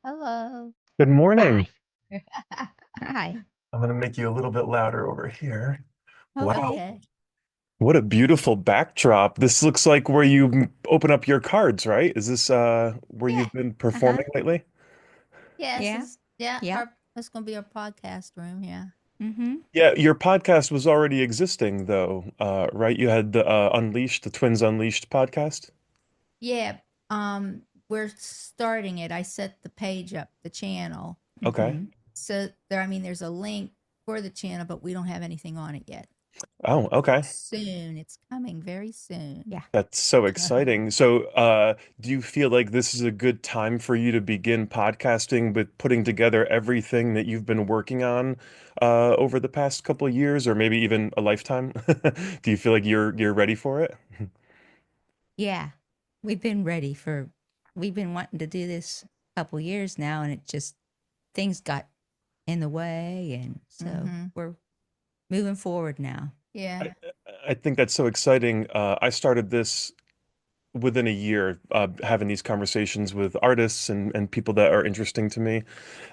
Hello. Good morning. Hi. Hi. I'm going to make you a little bit louder over here. Wow, Okay. what a beautiful backdrop. This looks like where you open up your cards, right? Is this where Yeah. you've been Uh-huh. performing lately? Yes, Yeah. it's yeah, Yep. our it's gonna be our podcast room, yeah. Mm-hmm. Yeah, your podcast was already existing though, right? You had the Unleashed, the Twins Unleashed podcast. Yeah. We're starting it. I set the page up, the channel. Okay. Mm-hmm. So there's a link for the channel, but we don't have anything on it yet. Oh, okay. Soon. It's coming very soon. Yeah. That's so exciting. So, do you feel like this is a good time for you to begin podcasting with putting together everything that you've been working on over the past couple of years, or maybe even a lifetime? Do you feel like you're ready for it? Yeah. We've been wanting to do this a couple years now, and it just things got in the way, and so Mm-hmm. we're moving forward now. Yeah. I I think that's so exciting. I started this within a year, having these conversations with artists and people that are interesting to me.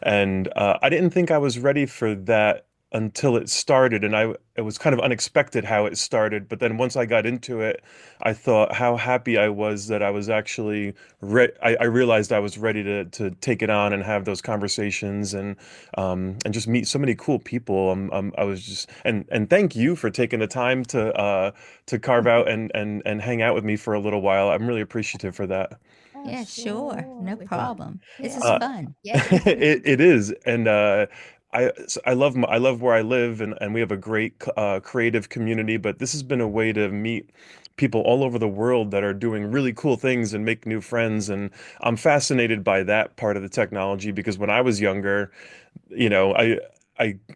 And I didn't think I was ready for that until it started. And it was kind of unexpected how it started. But then once I got into it, I thought how happy I was that I was actually I realized I was ready to take it on and have those conversations and just meet so many cool people. I was just and thank you for taking the time to carve out and hang out with me for a little while. I'm really appreciative for that. Oh, Yeah, sure. sure. No We're fun. problem. This is Yeah. Uh, fun. Yeah. it is, and I love I love where I live, and we have a great creative community. But this has been a way to meet people all over the world that are doing really cool things and make new friends. And I'm fascinated by that part of the technology because when I was younger, you know, I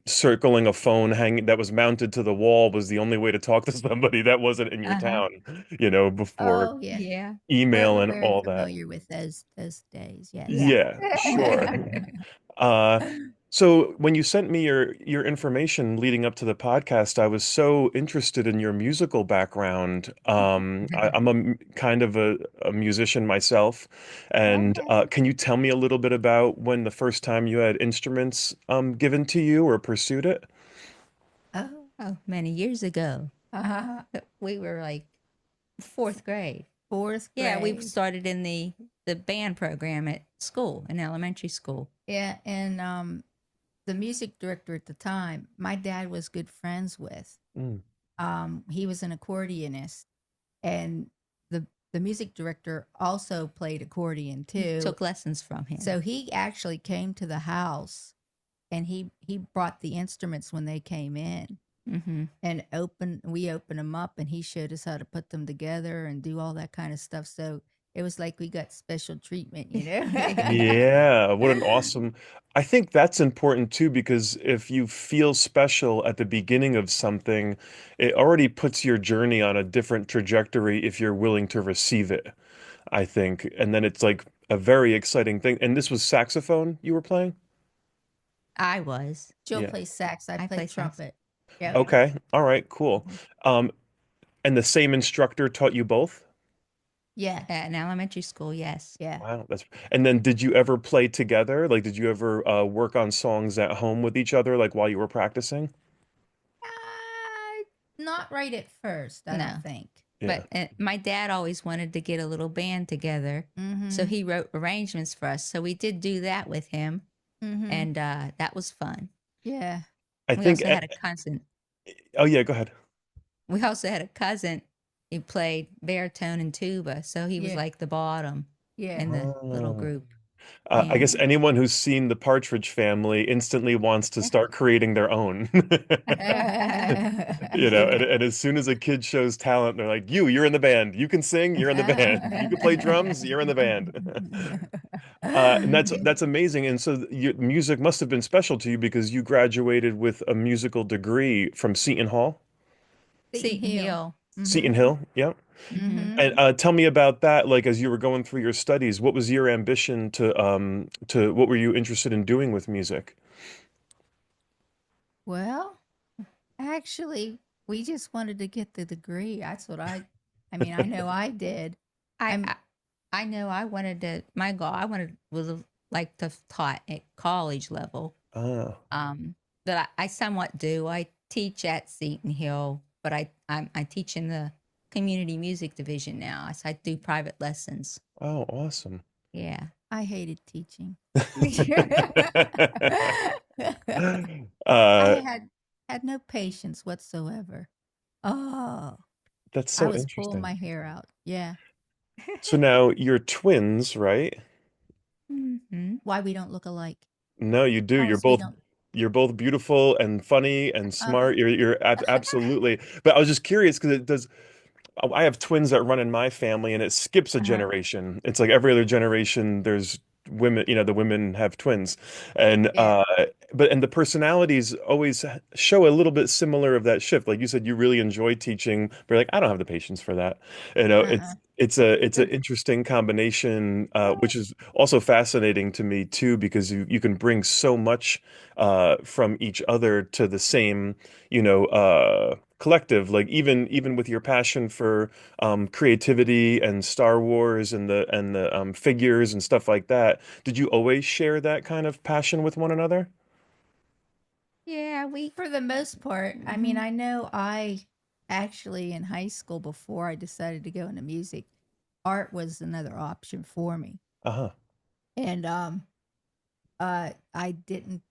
circling a phone hanging that was mounted to the wall was the only way to talk to somebody that wasn't in your Uh-huh. town, before Oh, yeah. Yeah. email We're and very all that. familiar with those days. Yes. Yeah. Yeah, sure. Uh, so when you sent me your information leading up to the podcast, I was so interested in your musical background. I'm kind of a musician myself, and Okay. can you tell me a little bit about when the first time you had instruments given to you or pursued it? Oh. Oh, many years ago. Uh-huh. We were like fourth grade. Fourth Yeah, we grade. started in the band program at school, in elementary school. Yeah, and the music director at the time, my dad was good friends with. Mm. He was an accordionist, and the music director also played accordion too. Took lessons from him. So he actually came to the house, and he brought the instruments when they came in. Mm-hmm. And we opened them up, and he showed us how to put them together and do all that kind of stuff. So it was like we got special treatment, you know. Yeah, what an awesome. I think that's important too, because if you feel special at the beginning of something, it already puts your journey on a different trajectory if you're willing to receive it, I think. And then it's like a very exciting thing. And this was saxophone you were playing? I was. Jill Yeah. plays sax, I I play play sax. trumpet. Yep. Okay. All right, cool. Um, and the same instructor taught you both? Yes. At an elementary school, yes. Yeah. Wow, that's and then did you ever play together? Like did you ever work on songs at home with each other like while you were practicing? Not right at first, I don't No. think. Yeah. But my dad always wanted to get a little band together. So Mhm. he wrote arrangements for us. So we did do that with him. Mhm. And that was fun. Yeah. I We think also had a cousin. oh yeah, go ahead. We also had a cousin who played baritone and tuba. So he was Yeah. like the bottom Yeah. in the little Oh. group I guess band. anyone who's seen the Partridge Family instantly wants to start creating their own. And as soon as a kid shows talent, they're like, you're in the band. You can sing, you're in the band. You can play drums, you're in the band. And that's amazing. And so your music must have been special to you because you graduated with a musical degree from Seton Hall. Seton Seton Hill. Hill. Seton Mhm. Hill, yeah. Mm-hmm. Mhm. And tell me about that. Like as you were going through your studies, what was your ambition to what were you interested in doing with music? Well, actually, we just wanted to get the degree. I mean, I know I did. I, I'm I I know I wanted to my goal I wanted like to taught at college level. Ah, That I somewhat do. I teach at Seton Hill, but I teach in the community music division now. So I do private lessons. oh, awesome. Yeah. I hated teaching. I Uh, had no patience whatsoever. Oh, that's I so was pulling interesting. my hair out. Yeah. So now you're twins, right? Mm-hmm. Why we don't look alike? No, you do. Tell us we don't. You're both beautiful and funny and Uh, smart. Absolutely. But I was just curious because it does. I have twins that run in my family, and it skips a uh-huh. generation. It's like every other generation, there's women, the women have twins, and Yeah. and the personalities always show a little bit similar of that shift. Like you said, you really enjoy teaching, but you're like, I don't have the patience for that. Uh-uh. It's an interesting combination, which is also fascinating to me too, because you can bring so much from each other to the same, collective. Like even with your passion for creativity and Star Wars and the figures and stuff like that, did you always share that kind of passion with one another? Yeah, we. For the most part, I mean, Mhm. I know I actually in high school before I decided to go into music, art was another option for me. Uh-huh. And I didn't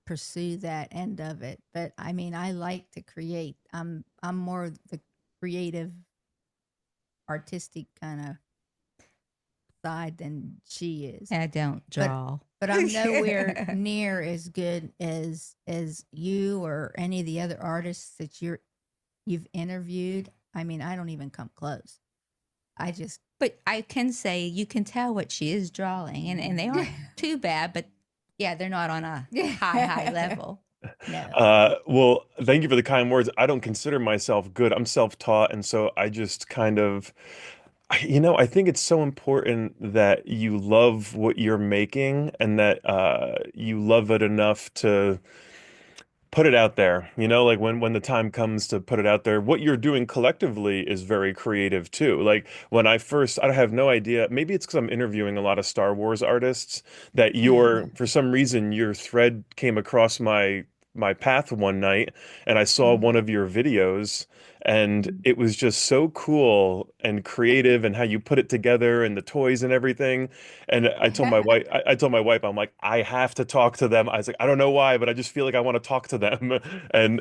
pursue that end of it, but I mean, I like to create. I'm more the creative, artistic kind of side than she is. I don't But draw. I'm nowhere near as good as you or any of the other artists that you've interviewed. I mean, I don't even come close. I just But I can say you can tell what she is drawing, and they aren't too bad, but yeah, they're not on a high level. no. Well, thank you for the kind words. I don't consider myself good. I'm self-taught, and so I just kind of, I think it's so important that you love what you're making and that you love it enough to put it out there. Like when the time comes to put it out there, what you're doing collectively is very creative too. Like when I have no idea, maybe it's because I'm interviewing a lot of Star Wars artists that Mm-hmm. for some reason your thread came across my path one night and I saw Mm-hmm. one of your videos and Mm-hmm. it was just so cool and creative and how you put it together and the toys and everything. And I told my wife, I'm like, I have to talk to them. I was like, I don't know why, but I just feel like I want to talk to them and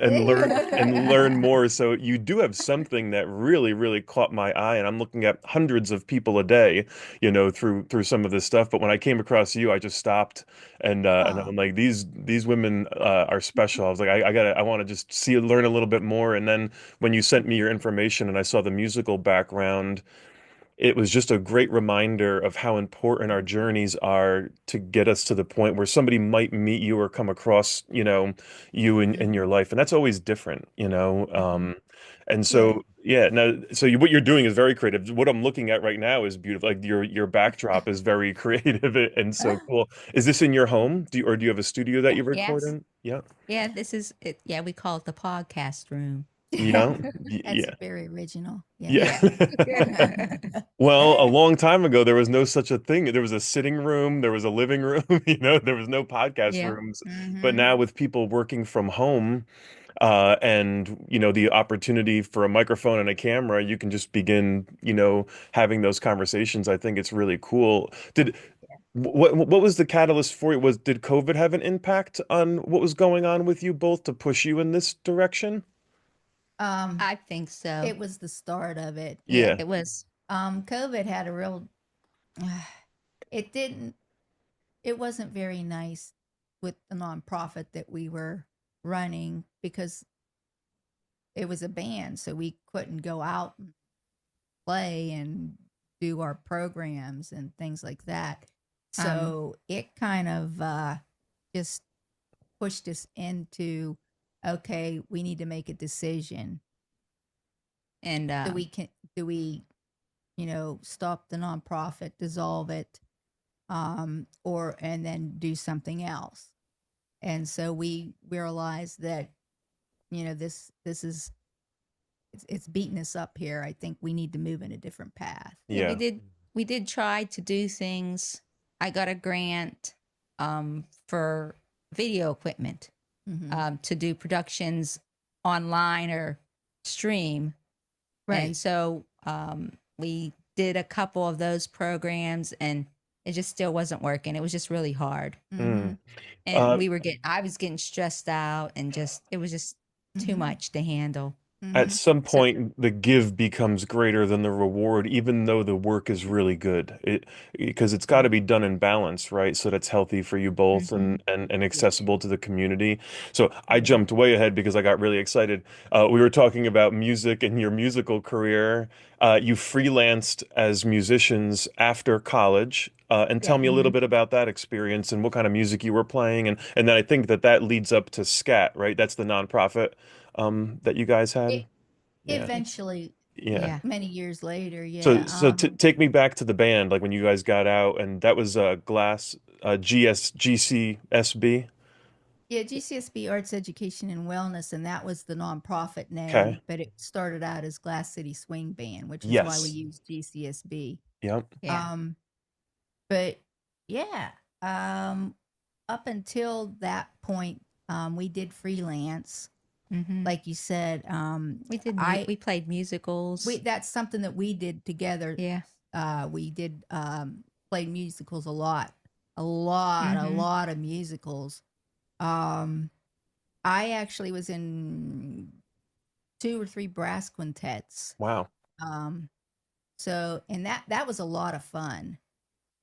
learn more. So you do have something that really, really caught my eye, and I'm looking at hundreds of people a day, through some of this stuff. But when I came across you, I just stopped and Oh. I'm like, these women are special. I was like, I want to just learn a little bit more. And then when you sent me your information and I saw the musical background, it was just a great reminder of how important our journeys are to get us to the point where somebody might meet you or come across, you in Mm-hmm. your life. And that's always different. Mm-hmm. And Yeah. so, yeah, now, what you're doing is very creative. What I'm looking at right now is beautiful. Like your backdrop is very creative and so cool. Is this in your home? Do you have a studio that you record Yes. in? Yeah. Yeah, this is it. Yeah, we call it the podcast room. Yeah. That's Yeah. very original. Yeah. Yeah. Yeah. Well, a long time ago, there was no such a thing. There was a sitting room, there was a living room, there was no podcast Yeah. rooms. But Mm-hmm. now with people working from home, and the opportunity for a microphone and a camera, you can just begin, having those conversations. I think it's really cool. What was the catalyst for you? Did COVID have an impact on what was going on with you both to push you in this direction? Um, I think so. it was the start of it. Yeah. Yeah. It was. COVID had a real. It didn't. It wasn't very nice with the nonprofit that we were running because it was a band, so we couldn't go out and play and do our programs and things like that. Um, So it kind of just pushed us into okay, we need to make a decision. and Do we stop the nonprofit, dissolve it, or and then do something else? And so we realized that this is it's beating us up here. I think we need to move in a different path. yeah, we Yeah. did. We did try to do things. I got a grant for video equipment Hmm. to do productions online or stream. And Right. so we did a couple of those programs, and it just still wasn't working. It was just really hard. Hmm. Mm. And Uh, I was getting stressed out, and just, it was just too Hmm. much to handle. at Hmm. some So, point, the give becomes greater than the reward, even though the work is really good. Because it's got to be done in balance, right? So that's healthy for you both mhm. and accessible to the community. So I Yeah. jumped way ahead because I got really excited. We were talking about music and your musical career. You freelanced as musicians after college. And tell Yeah. me a little bit about that experience and what kind of music you were playing. And then I think that that leads up to SCAT, right? That's the nonprofit that you guys had. It Yeah. eventually, Yeah. Yeah. many years later, So yeah. so t take me back to the band, like when you guys got out, and that was Glass GCSB. Yeah, GCSB Arts Education and Wellness, and that was the nonprofit Okay. name, but it started out as Glass City Swing Band, which is why we Yes. use GCSB. Yep. Yeah. Um, but yeah, um, up until that point, we did freelance, Hmm. like you said. We played musicals. That's something that we did together. Yeah. We did played musicals a Hmm. lot of musicals. Um, I actually was in two or three brass quintets. Wow. Um, so and that was a lot of fun.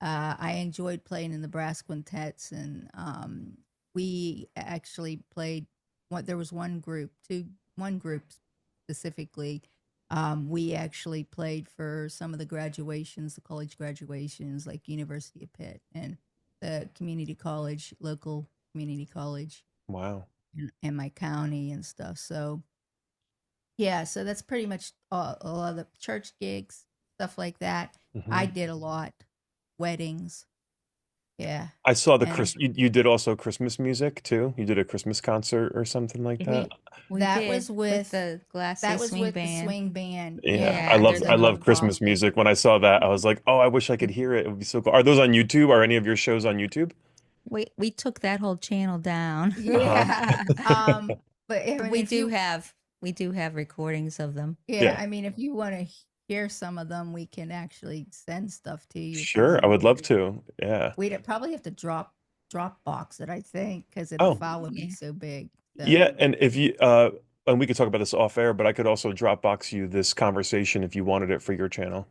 I enjoyed playing in the brass quintets, and we actually played. What there was one group specifically. We actually played for some of the graduations, the college graduations, like University of Pitt and the community college, local community college Wow. in my county and stuff. So yeah, so that's pretty much a lot of the church gigs, stuff like that. Hmm. I did a lot, weddings, yeah, I saw the and Chris you did also Christmas music too. You did a Christmas concert or something like that. we We that did was with with the Glass City Swing the Band. swing band, Yeah. yeah, Yeah, they're under the I the love Christmas nonprofit. music. When I saw that, I was like, "Oh, I wish I could hear it. It would be so cool." Are those on YouTube? Are any of your shows on YouTube? we took that whole channel down. Uh-huh. Yeah, but I But mean, if you, we do have recordings of them. yeah, Yeah. I mean, if you want to hear some of them, we can actually send stuff to you if you Sure. want I to would hear love it. to. Yeah. We'd probably have to drop box it, I think, because the Oh, file would be Yeah. so big. So yeah, and if you and we could talk about this off air, but I could also Dropbox you this conversation if you wanted it for your channel.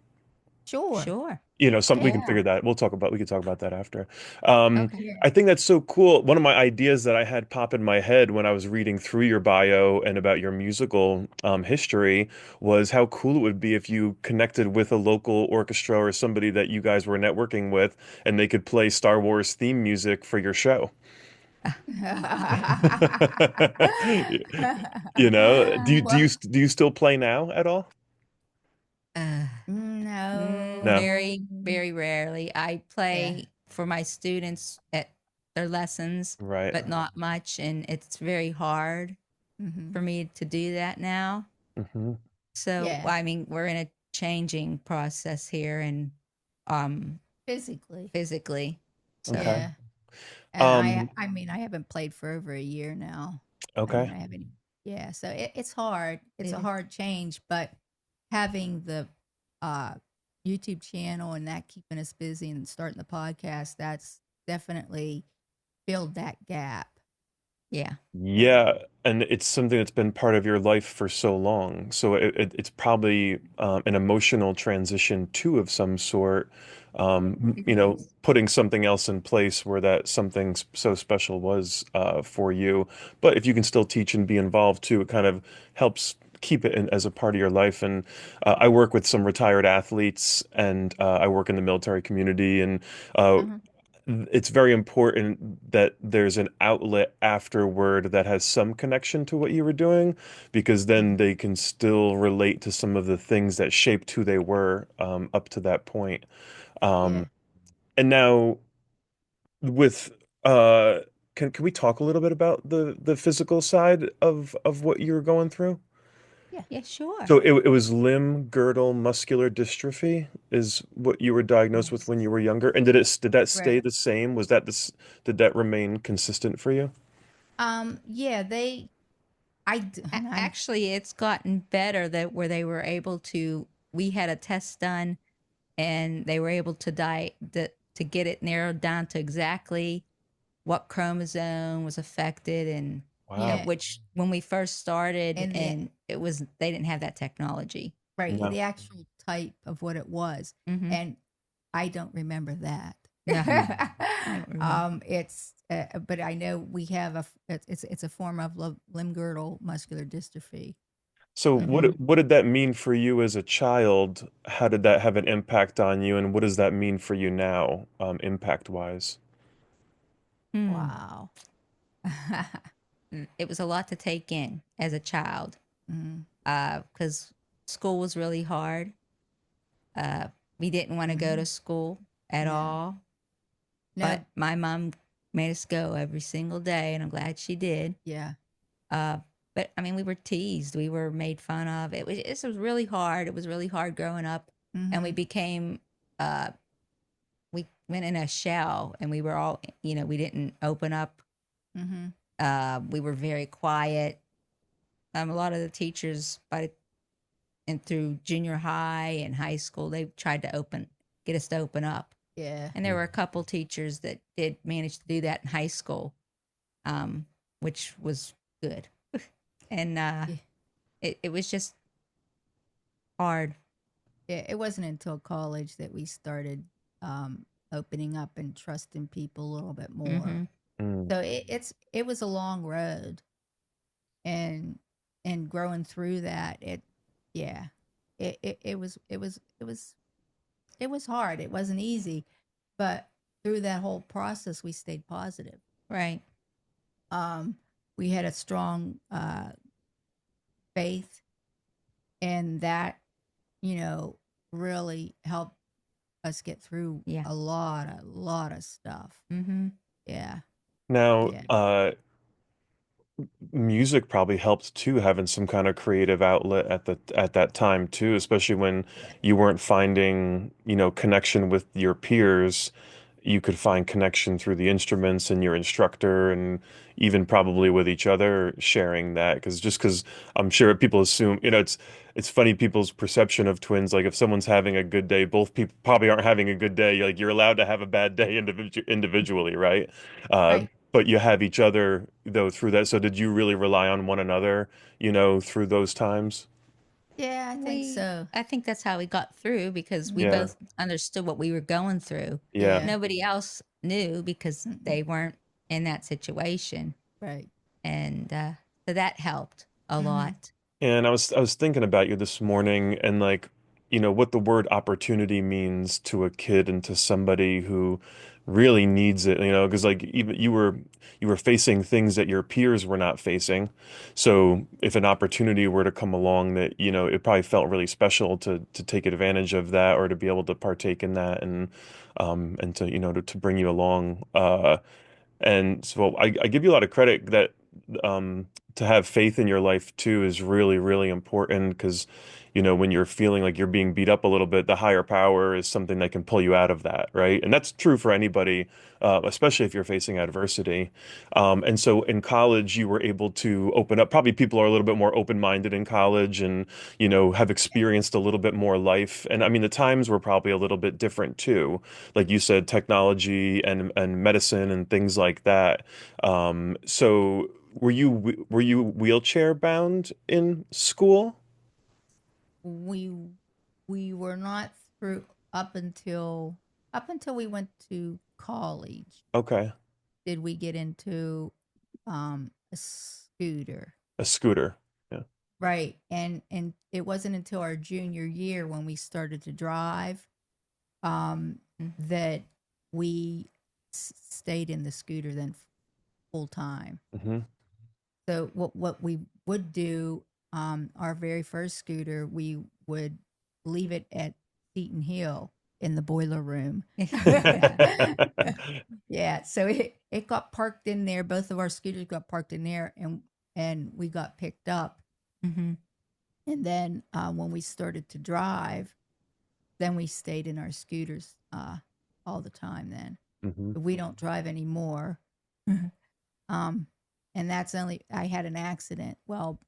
sure, Sure. You know, some we can yeah, figure that. We could talk about that after. Um, Okay. yeah. I think that's so cool. One of my ideas that I had pop in my head when I was reading through your bio and about your musical history was how cool it would be if you connected with a local orchestra or somebody that you guys were networking with, and they could play Star Wars theme music for your show. You know, Well, do you still play now at all? Uh, No. no. very, very rarely. I Yeah. play for my students at their lessons, Right. but not much, and it's very hard Hmm. for me to do that now. Hmm. So, Yeah. I mean, we're in a changing process here, and um, Physically. physically. So, Okay. Yeah. And Um, I mean, I haven't played for over a year now. I mean, okay. I haven't. Yeah. So it's hard. It's it a is. hard change, but having the uh, YouTube channel and that keeping us busy and starting the podcast, that's definitely filled that gap. Yeah. So, Yeah, and it's something that's been part of your life for so long. So it's probably an emotional transition too of some sort. It You know, is. putting something else in place where that something so special was for you. But if you can still teach and be involved too, it kind of helps keep it in, as a part of your life. And I work with some retired athletes, and I work in the military community, and uh, uh-huh. it's very important that there's an outlet afterward that has some connection to what you were doing, because then Mhm. they can still relate to some of the things that shaped who they were up to that point. Yeah. Um, and now with uh, can we talk a little bit about the physical side of what you're going through? Yeah, sure. So it was limb girdle muscular dystrophy is what you were diagnosed with Yes. when you were younger. And did that stay Right. the same? Was that this did that remain consistent for you? Yeah, I'm Actually, it's gotten better that where they were able to. We had a test done, and they were able to to get it narrowed down to exactly what chromosome was affected, and Wow. which when we first started, and the and it was they didn't have that technology. right, No. the actual type of what it was, Mm-hmm. and I don't remember that. No, I don't remember. It's but I know we have it's a form of limb girdle muscular dystrophy. So Mm-hmm. what did that mean for you as a child? How did that have an impact on you, and what does that mean for you now, impact wise? Hmm. Wow. It was a lot to take in as a child, Mm, because school was really hard. Uh, we didn't want to go mhm. to school at No, all, but no, my mom made us go every single day, and I'm glad she did. yeah. Uh, but I mean, we were teased, we were made fun of. It was really hard. It was really hard growing up, and we Mm-hmm. became uh, we went in a shell, and we were all we didn't open up. Mm-hmm. We were very quiet. A lot of the teachers and through junior high and high school, they tried to get us to open up. Yeah. And there were a couple teachers that did manage to do that in high school, which was good. And Yeah. it was just hard. Yeah. It wasn't until college that we started opening up and trusting people a little bit more. Mm-hmm. Mm. So it was a long road, and growing through that, yeah, it was hard. It wasn't easy, but through that whole process, we stayed positive. Right. Um, we had a strong faith, and that really helped us get through Yeah. a lot of stuff. Mm-hmm. Yeah, Now, yeah, music probably helped too, having some kind of creative outlet at that time too, especially when yeah. you weren't finding, connection with your peers. You could find connection through the instruments and your instructor, and even probably with each other sharing that. Because I'm sure people assume, it's funny people's perception of twins. Like if someone's having a good day, both people probably aren't having a good day. Like you're allowed to have a bad day individually, right? Uh, Right. but you have each other though through that. So did you really rely on one another, through those times? Yeah, I think so. I think that's how we got through, because we Hmm. Yeah. both understood what we were going through. Yeah. Yeah. Nobody else knew because Mm-mm. they weren't in that situation. Right. And so that helped a Hmm. lot. And I was thinking about you this morning and like, what the word opportunity means to a kid and to somebody who really needs it, because like even you were facing things that your peers were not facing. So if an opportunity were to come along that, it probably felt really special to take advantage of that or to be able to partake in that and to, to bring you along. And so I give you a lot of credit that to have faith in your life too is really, really important because, when you're feeling like you're being beat up a little bit, the higher power is something that can pull you out of that, right? And that's true for anybody, especially if you're facing adversity. And so in college, you were able to open up. Probably people are a little bit more open-minded in college and, have experienced a little bit more life. And I mean, the times were probably a little bit different too, like you said, technology and medicine and things like that. So were you wheelchair bound in school? we we were not through up until we went to college Okay, did we get into a scooter. a scooter. Yeah. Right. And it wasn't until our junior year when we started to drive that we stayed in the scooter then full time. Hmm. So what we would do, our very first scooter, we would leave it at Seton Hill in the boiler room. Yeah, so it got parked in there. Both of our scooters got parked in there, and we got picked up. Mm-hmm. And then when we started to drive, then we stayed in our scooters all the time then. Hmm. We don't drive anymore. um, and that's only, I had an accident. Well,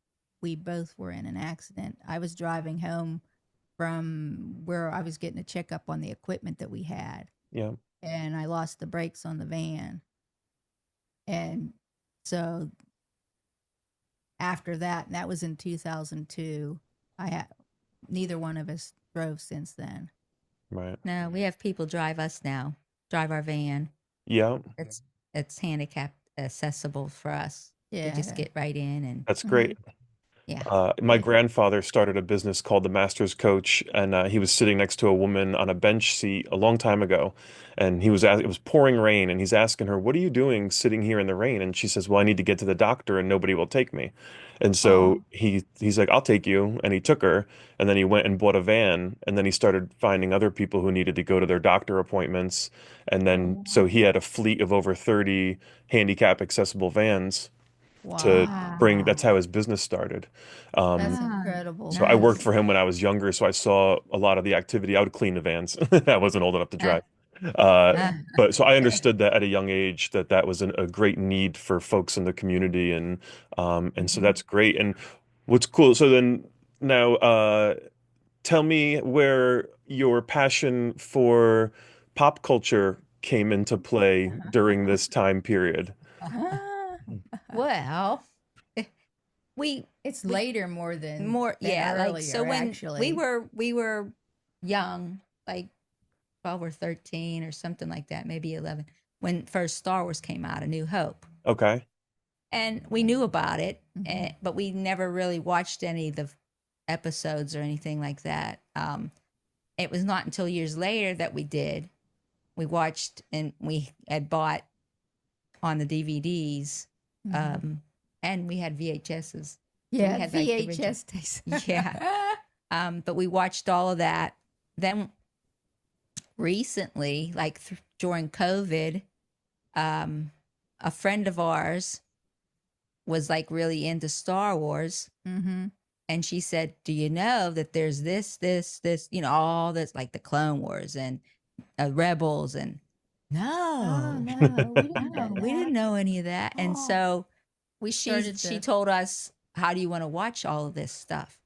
we both were in an accident. I was driving home from where I was getting a checkup on the equipment that we had, Yeah. and I lost the brakes on the van. And so after that, and that was in 2002, I had neither one of us drove since then. Right. No, we have people drive us now, drive our van. Yeah. It's it's handicapped accessible for us. We just Yeah. get right in and That's Mhm. great. yeah. My grandfather started a business called the Master's Coach, and he was sitting next to a woman on a bench seat a long time ago, and it was pouring rain, and he's asking her, "What are you doing sitting here in the rain?" And she says, "Well, I need to get to the doctor, and nobody will take me." And so Oh, he's like, "I'll take you," and he took her, and then he went and bought a van, and then he started finding other people who needed to go to their doctor appointments, and then oh, so he had a fleet of over 30 handicap accessible vans to bring. wow. That's how his business started. That's Um, Ah, incredible. so I worked nice. for him when I was younger, so I saw a lot of the activity. I would clean the vans. I wasn't old enough to drive. Ah, But so I understood that at a young age that that was a great need for folks in the community, and so Mhm. that's great. And what's cool, so then now tell me where your passion for pop culture came into play during this time period. well, we It's we later more more than yeah, like so earlier, when we actually. were we were young, like 12 or 13 or something like that, maybe 11, when first Star Wars came out, A New Hope. Okay. And we knew about it, Hmm. but we never really watched any of the episodes or anything like that. It was not until years later that we did. We watched and we had bought on the DVDs, Hmm. um, and we had VHSs. So we Yeah, had like the original. VHS days. Yeah. But we watched all of that. Then recently, like during COVID, um, a friend of ours was like really into Star Wars. Hmm. And she said, "Do you know that there's this, all this, like the Clone Wars and Rebels?" And Oh no, no, we didn't no, know we didn't that. know any of that. And Oh, so we started she to. told us, "How do you want to watch all of this stuff?"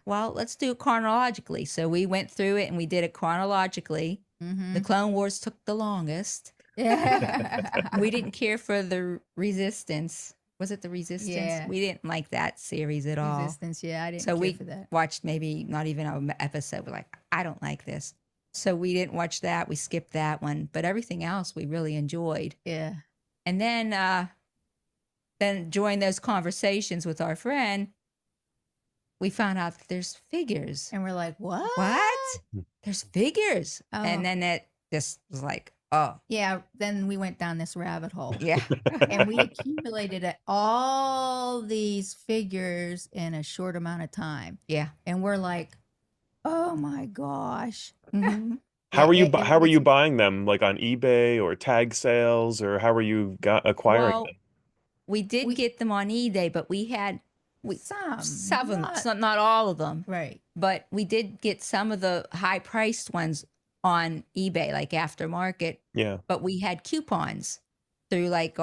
Well, let's do it chronologically. So we went through it and we did it chronologically. The Hmm. Clone Wars took the longest. Yeah. We didn't care for the Resistance. Was it the Resistance? Yeah. We didn't like that series at all. Resistance. Yeah, I didn't So care we for that. watched maybe not even an episode. We're like, I don't like this. So we didn't watch that. We skipped that one. But everything else we really enjoyed. Yeah. And then during those conversations with our friend, we found out that there's figures. And we're like, what? What? There's figures. Oh, And then it just was like, oh, yeah. Then we went down this rabbit hole. yeah. And we accumulated all these figures in a short amount of time. Yeah. And we're like, oh my gosh. Hmm. How Yeah. are And how are what's you buying them? Like on eBay or tag sales, or how are you acquiring Well, them? we did we get them on eBay, but we some some of them, not not all of them, right. but we did get some of the high priced ones on eBay, like aftermarket. Yeah. But we had coupons through like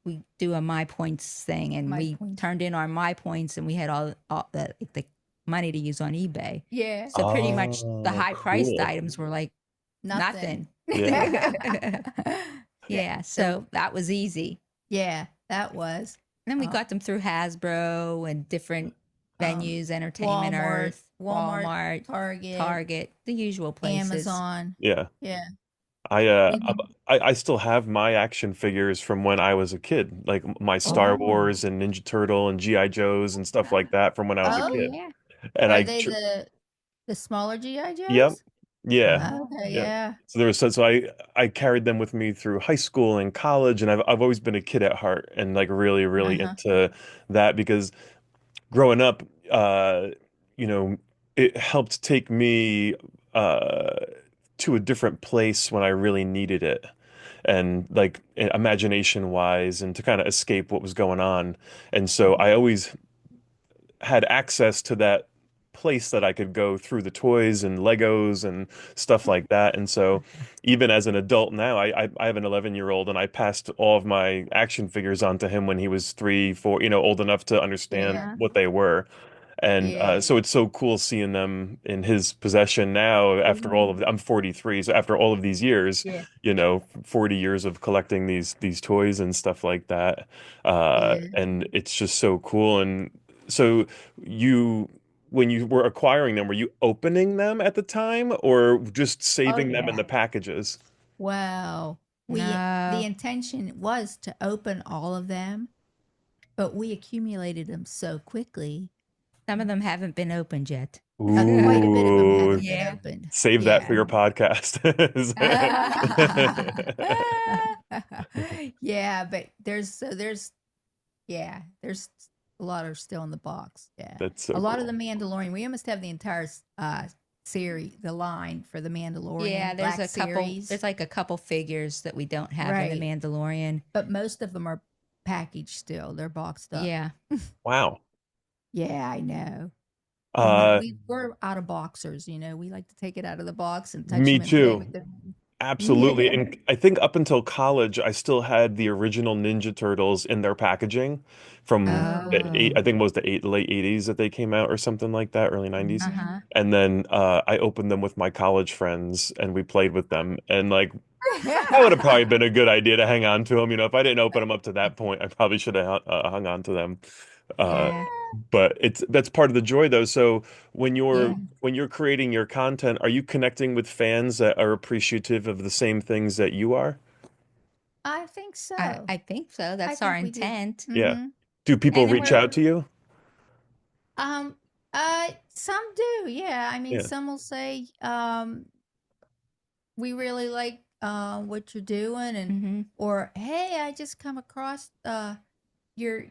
we do a My Points thing, and My we point. turned in our My Points, and we had all the money to use on eBay. Yeah. So pretty much the Oh, high priced cool. items were like Nothing. nothing. Yeah. Yeah, So so that was easy. yeah, that was And then we uh, got them through Hasbro and different um, venues, Entertainment Earth, Walmart, Walmart, Target, Target, the usual places. Amazon. Yeah. Yeah. I We did. I still have my action figures from when I was a kid, like my Star Oh, Wars and Ninja Turtle and GI Joes and stuff like that from when I was a oh Oh, kid. yeah. And are I they the smaller GI yep. Joes? Yeah. Oh, Okay, Yeah. yeah. So there was so I carried them with me through high school and college, and I've always been a kid at heart and like really Uh-huh. into that because growing up, you know, it helped take me uh, to a different place when I really needed it, and like imagination wise, and to kind of escape what was going on. And so I always had access to that place that I could go through the toys and Legos and stuff like that. And so even as an adult now, I have an 11-year-old, and I passed all of my action figures on to him when he was 3, 4, old enough to understand Yeah. what they were. And Yeah. so it's so cool seeing them in his possession now after all of I'm 43, so after all of these years, Yeah. 40 years of collecting these toys and stuff like that. Yeah. And it's just so cool. And so you when you were acquiring them, were you opening them at the time or just Oh saving them in yeah. the packages? Wow. The No, intention was to open all of them, but we accumulated them so quickly. some of them haven't been opened yet. Quite a bit of them Ooh, haven't been Yeah. opened. save that for Yeah. your podcast. Yeah, but there's a lot are still in the box. Yeah. That's so A lot of cool. the Mandalorian, we almost have the entire series, the line for the Yeah, Mandalorian there's Black a couple. Series. There's like a couple figures that we don't have in Right. the Mandalorian. But most of them are packaged still. They're boxed up. Yeah. Wow. Yeah, I know. Uh, We're out of boxers, We like to take it out of the box and touch Me them and play too. with them. Absolutely. Yeah. And I think up until college, I still had the original Ninja Turtles in their packaging from Oh. I think it was the late 80s that they came out or something like that, early 90s. Mhm. Uh-huh. And then I opened them with my college friends and we played with them. And like that would have probably been a good idea to hang on to them. If I didn't open them up to that point, I probably should have hung on to them. Uh, Yeah. but that's part of the joy though. So when you're Yeah, when you're creating your content, are you connecting with fans that are appreciative of the same things that you are? I think I, so. I think so. I That's our think we do. intent. Yeah. Mm-hmm. Do people And then reach we're out to you? Um, some do, yeah. I mean, Yeah. some will say, we really like what you're doing, and hmm or hey, I just come across your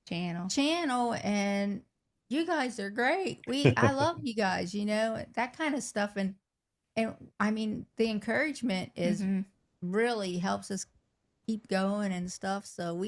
channel. channel, and you guys are great. I love you guys, that kind of stuff. And I mean, the encouragement is hmm really helps us keep going and stuff. So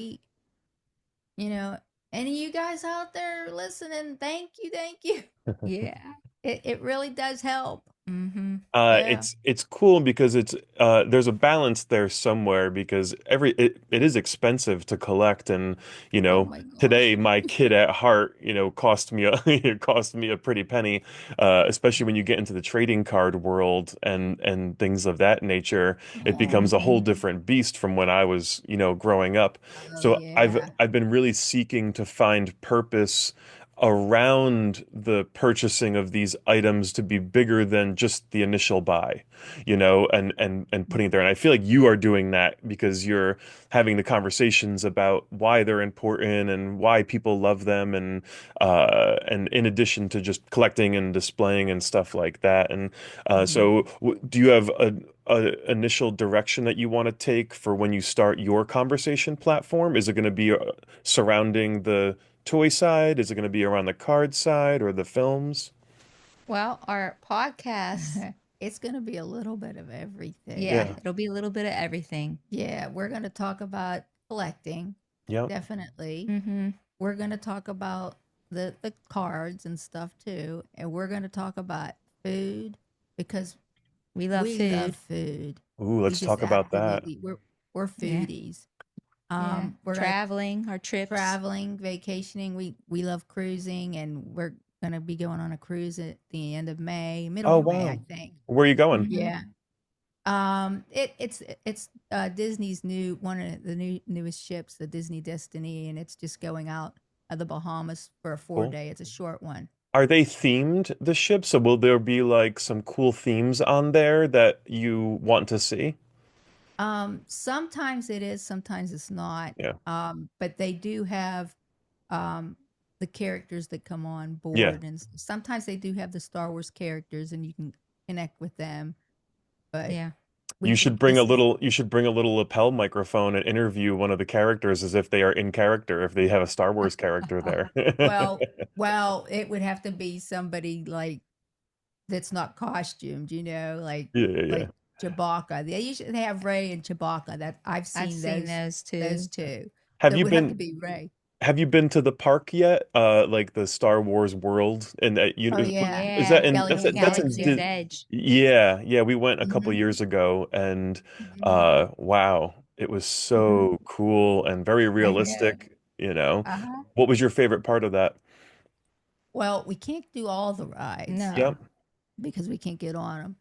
you know, any of you guys out there listening, thank you. Yeah. It really does help. hmm Yeah. It's cool because it's there's a balance there somewhere because it is expensive to collect. And Oh my gosh. today my kid at heart cost me a it cost me a pretty penny, especially when you get into the trading card world and things of that nature. It becomes a whole Mhm. different beast from when I was growing up. Oh So yeah. I've been really seeking to find purpose around the purchasing of these items to be bigger than just the initial buy, and putting it there. And I feel like you are doing that because you're having the conversations about why they're important and why people love them, and in addition to just collecting and displaying and stuff like that. And Mhm. do you have a initial direction that you want to take for when you start your conversation platform? Is it going to be surrounding the toy side? Is it going to be around the card side or the films? Well, our podcast, It's going to be a little bit of everything. yeah, Yeah. it'll be a little bit of everything. Yeah, we're going to talk about collecting, Yeah. definitely. hmm We're going to talk about the cards and stuff too, and we're going to talk about food because We love we love food. food. Ooh, We let's just talk about that. absolutely we're Yeah. foodies. Yeah. We're gonna Traveling, our trips. traveling, vacationing. We love cruising, and we're gonna be going on a cruise at the end of May, middle Oh, of May, I wow. think. Where are you going? hmm Yeah. It's Disney's one of the newest ships, the Disney Destiny, and it's just going out of the Bahamas for a four Cool. day. It's a short one. Are they themed, the ship? So will there be like some cool themes on there that you want to see? Sometimes it is, sometimes it's not. Yeah. But they do have um the characters that come on Yeah. board, and sometimes they do have the Star Wars characters, and you can connect with them. But Yeah. You we should bring a this little you should bring a little lapel microphone and interview one of the characters as if they are in character, if they have a Star Wars character there. well, it would have to be somebody like that's not costumed, Yeah, yeah, yeah. like Chewbacca. They have Ray and Chewbacca. That I've I've seen seen those too. those two. Have So it you would have to been be Ray. have you been to the park yet? Like the Star Wars world, and Oh yeah, is that Yeah, in Galaxy that's in Galaxy's Edge. Edge. Yeah, yeah, we went a couple Hmm. years ago, and Hmm. wow, it was Hmm. so cool and very I know. realistic, you know. Uh-huh. What was your favorite part of that? Well, we can't do all the rides No, Yep. because we can't get on them.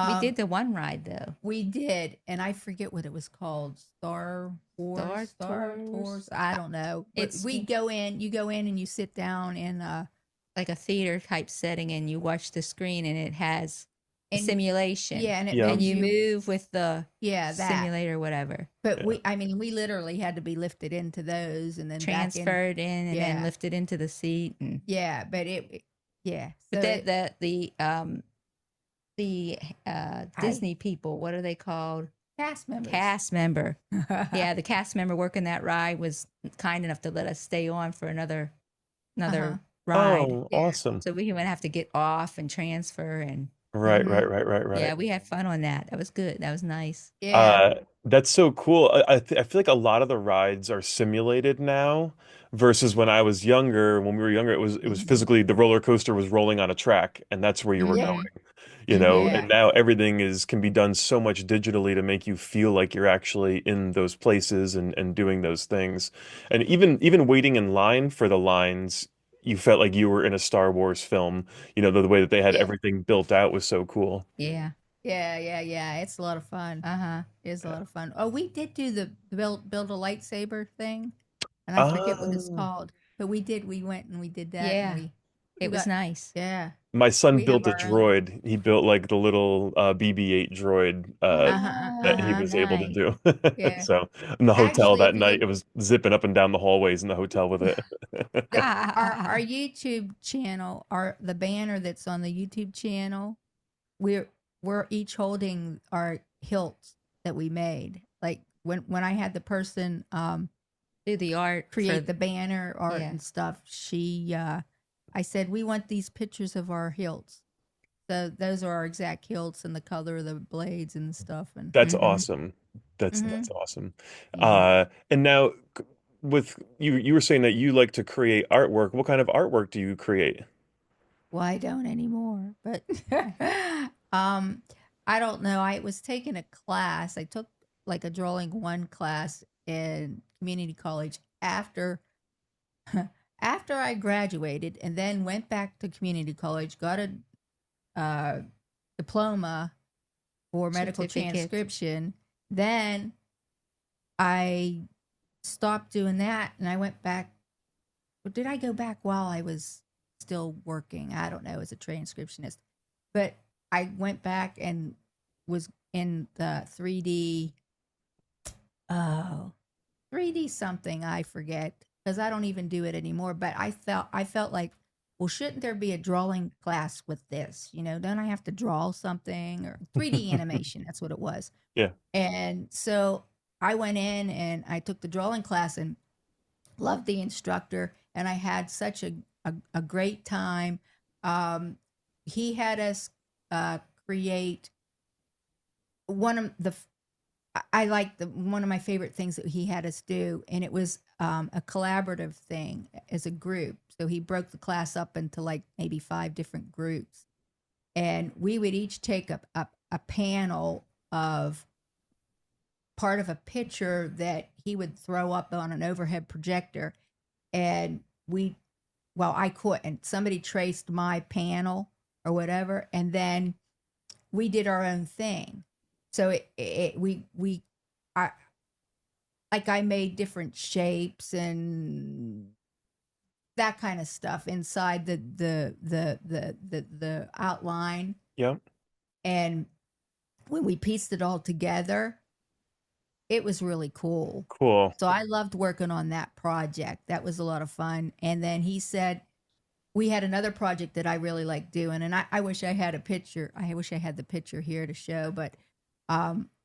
we did Um, the one ride though. we did, and I forget what it was called. Star Wars, Star Star Tours. Tours. I don't know, but It's we go in. You go in and you sit down in like a theater type setting, and you watch the screen, and it has a and simulation, yeah, and it Yeah. and moves you you. move with the Yeah, that. simulator, whatever, But Yeah. I mean, we literally had to be lifted into those and then back in. transferred in, and then Yeah, lifted into the seat, and yeah, but yeah. but So that it the I Disney people, what are they called? cast members. Cast member. Yeah, the cast member working that ride was kind enough to let us stay on for Uh-huh. another ride. Oh, Yeah. awesome. So we didn't have to get off and transfer, and Right, Hmm. right, right, right, yeah, right. we had fun on that. That was good. That was nice. Yeah. That's so cool. I feel like a lot of the rides are simulated now versus when I was younger. When we were younger, it was Hmm. physically the roller coaster was rolling on a track, and that's where you were Yeah. going, Yeah. And now everything is can be done so much digitally to make you feel like you're actually in those places and doing those things. And even waiting in line for the lines, you felt like you were in a Star Wars film. The way that they had Yeah. everything built out was so cool. Yeah. Yeah. Yeah. Yeah. It's a lot of fun. Uh-huh. It's a lot of fun. Oh, we did do the build a lightsaber thing, and I forget what it's Ah. called. But we did. We went and we did that, and Yeah. we It was got nice. yeah. My son We have built a our own. droid. He built like the little BB-8 droid Uh-huh. that he Uh-huh. was able to Nice. do. Yeah. So in the hotel Actually, that if night, you it was zipping up and down the hallways in the hotel with it. our YouTube channel, our the banner that's on the YouTube channel, we're we're each holding our hilts that we made. Like when I had the person Do the art for create the banner art yeah. and stuff, I said we want these pictures of our hilts. So those are our exact hilts and the color of the blades and stuff and That's Mm-hmm. awesome. That's hmm that's awesome. Yeah. And now with you were saying that you like to create artwork. What kind of artwork do you create? well, I don't anymore, but um I don't know. I was taking a class. I took like a drawing one class in community college after I graduated and then went back to community college, got a uh, diploma for medical Certificate. transcription. Then I stopped doing that and I went back. Or did I go back while I was still working? I don't know, as a transcriptionist. But I went back and was in the 3D, oh, 3D something, I forget, because I don't even do it anymore. But I felt like, well, shouldn't there be a drawing class with this? Don't I have to draw something or 3D animation? That's what it was. Yeah. And so I went in and I took the drawing class and loved the instructor, and I had such a great time. Um, he had us create one of the I like the one of my favorite things that he had us do, and it was a collaborative thing as a group. So he broke the class up into like maybe five different groups, and we would each take a panel of part of a picture that he would throw up on an overhead projector, and I couldn't. Somebody traced my panel or whatever, and then we did our own thing. So we I I made different shapes and that kind of stuff inside the outline, Yeah. and when we pieced it all together, it was really cool. Cool. So I loved working on that project. That was a lot of fun. And then he said we had another project that I really like doing, and I wish I had a picture. I wish I had the picture here to show, but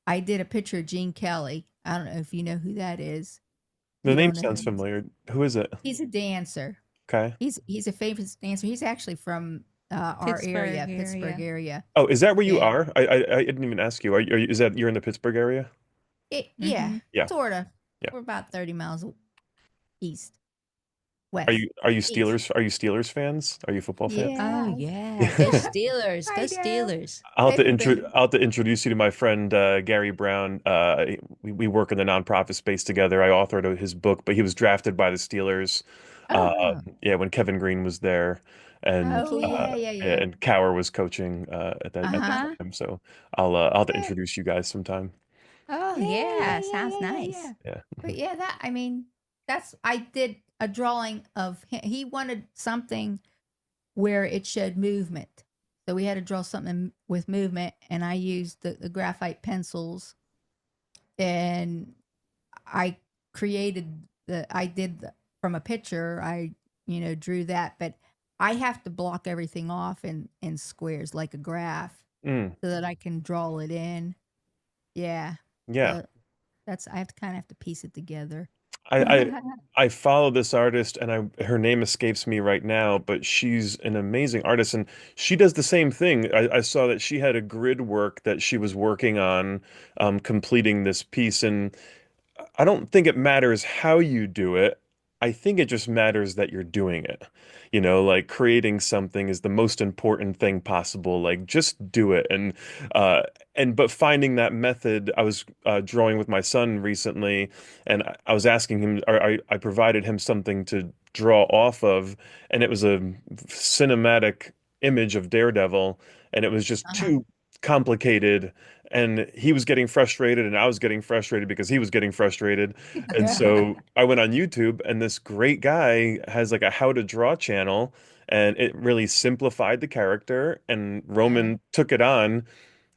I did a picture of Gene Kelly. I don't know if you know who that is. The You name don't know who sounds he is. familiar. Who is it? He's a dancer. Okay. He's a famous dancer. He's actually from our Pittsburgh area, Pittsburgh area. area. Oh, is that where you Yeah. are? I didn't even ask you. Is that you're in the Pittsburgh area? Yeah, Mm-hmm. Yeah. sort of. Yeah. We're about 30 miles east. West. Are you East. Steelers fans? Are you football fans? Oh Yeah, yeah, go Steelers, go I know. Steelers. They I'll have to introduce you to my friend Gary Brown. We work in the nonprofit space together. I authored his book, but he was drafted by the Steelers. oh Yeah, when Kevin Green was there, and oh yeah yeah yeah, yeah and Cower was coaching at the uh-huh Uh-huh. time. So I'll have to yeah introduce you guys sometime. Oh yeah yeah, yeah yeah sounds yeah yeah yeah. nice. Yeah. But yeah, that I mean, that's I did a drawing of him. He wanted something where it showed movement, so we had to draw something with movement, and I used the graphite pencils, and I created I did from a picture. I drew that, but I have to block everything off in squares like a graph Mm, so that I can draw it in. Yeah. yeah. So that's I have to kind of have to piece it together. I, I I follow this artist and her name escapes me right now, but she's an amazing artist and she does the same thing. I saw that she had a grid work that she was working on completing this piece, and I don't think it matters how you do it. I think it just matters that you're doing it. Like creating something is the most important thing possible. Like just do it. Uh but finding that method, I was drawing with my son recently, and I was asking him, or I provided him something to draw off of, and it was a cinematic image of Daredevil, and it was just Uh-huh. too complicated, and he was getting frustrated and I was getting frustrated because he was getting frustrated. And so I went on YouTube, and this great guy has like a how to draw channel, and it really simplified the character, and Uh-huh. Roman took it on,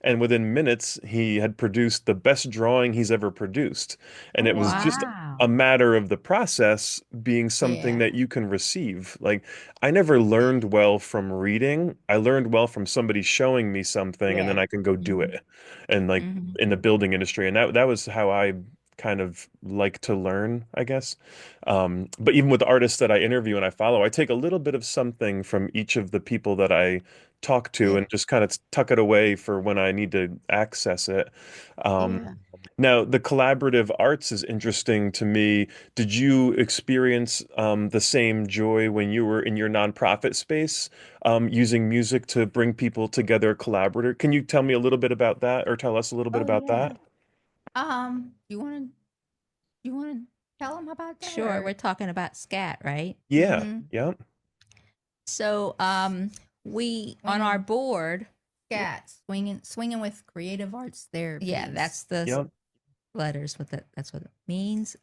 and within minutes he had produced the best drawing he's ever produced. And Oh it was just wow. a Wow. matter of the process being something Yeah. that you can receive. Like I never Yeah. learned well from reading. I learned well from somebody showing me something, and then Yeah. I can go do Hmm. it. And like Hmm. in the building industry, and that was how I kind of like to learn, I guess. But even with the artists that I interview and I follow, I take a little bit of something from each of the people that I talk to Yeah. and just kind of tuck it away for when I need to access it. Um, Yeah. Now, the collaborative arts is interesting to me. Did you experience the same joy when you were in your nonprofit space, using music to bring people together, collaborator? Can you tell me a little bit about that, or tell us a little bit Oh about yeah. that? You want to tell them about that Sure, we're or? talking about scat, right? Yeah, Mm-hmm. yeah, So, we on our Swinging board, scat, swinging with creative arts yeah, therapies. that's the yeah. letters. That's what it means.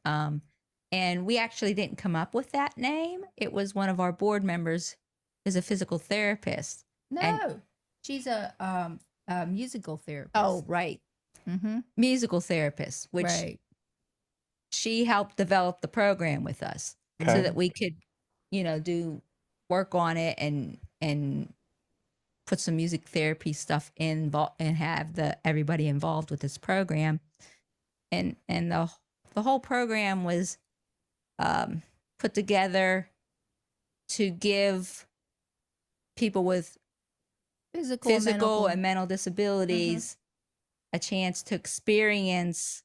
And we actually didn't come up with that name. It was one of our board members is a physical therapist and No, she's a musical therapist. oh right, Mm-hmm. musical therapist, which Right. she helped develop the program with us so Okay. that we could, do work on it and put some music therapy stuff and have the everybody involved with this program. And the whole program was put together to give people with physical and mental Mm-hmm. disabilities a chance to experience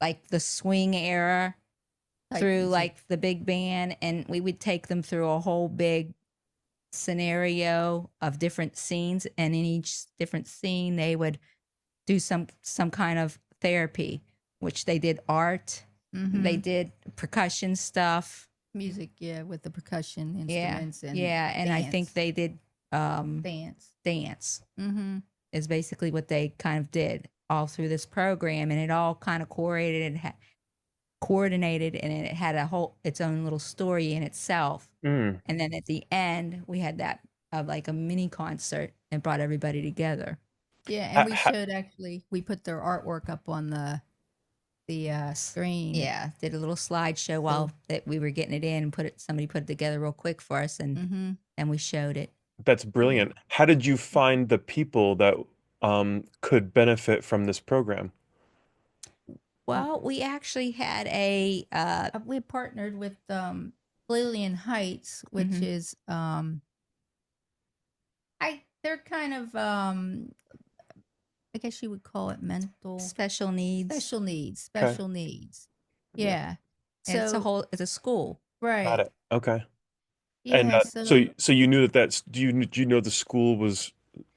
like the swing era Type through music. like the big band, and we would take them through a whole big scenario of different scenes, and in each different scene they would do some kind of therapy, which they did art, they Mm-hmm. did percussion stuff. Music, yeah, with the percussion Yeah, instruments and yeah, and I think dance. they did Dance. dance Mm-hmm. is basically what they kind of did all through this program, and it all kind of coordinated, and it had its own little story in itself. Mm. And then at the end, we had that like a mini concert and brought everybody together. Yeah, and Ha, we ha, showed actually we put their artwork up on the screen. Yeah, did a little slideshow So, while that we were getting it in, and somebody put it together real quick for us, mm-hmm. and we showed it. that's Yeah. brilliant. How did you find the people that could benefit from this program? Well, we actually had We partnered with Lillian Heights, which mhm, is they're kind of I guess you would call it mental special needs, special needs, Okay. special needs. Yeah. Yeah. and So it's a school. Got right. it. Okay. And Yeah, so you knew that do you know the school was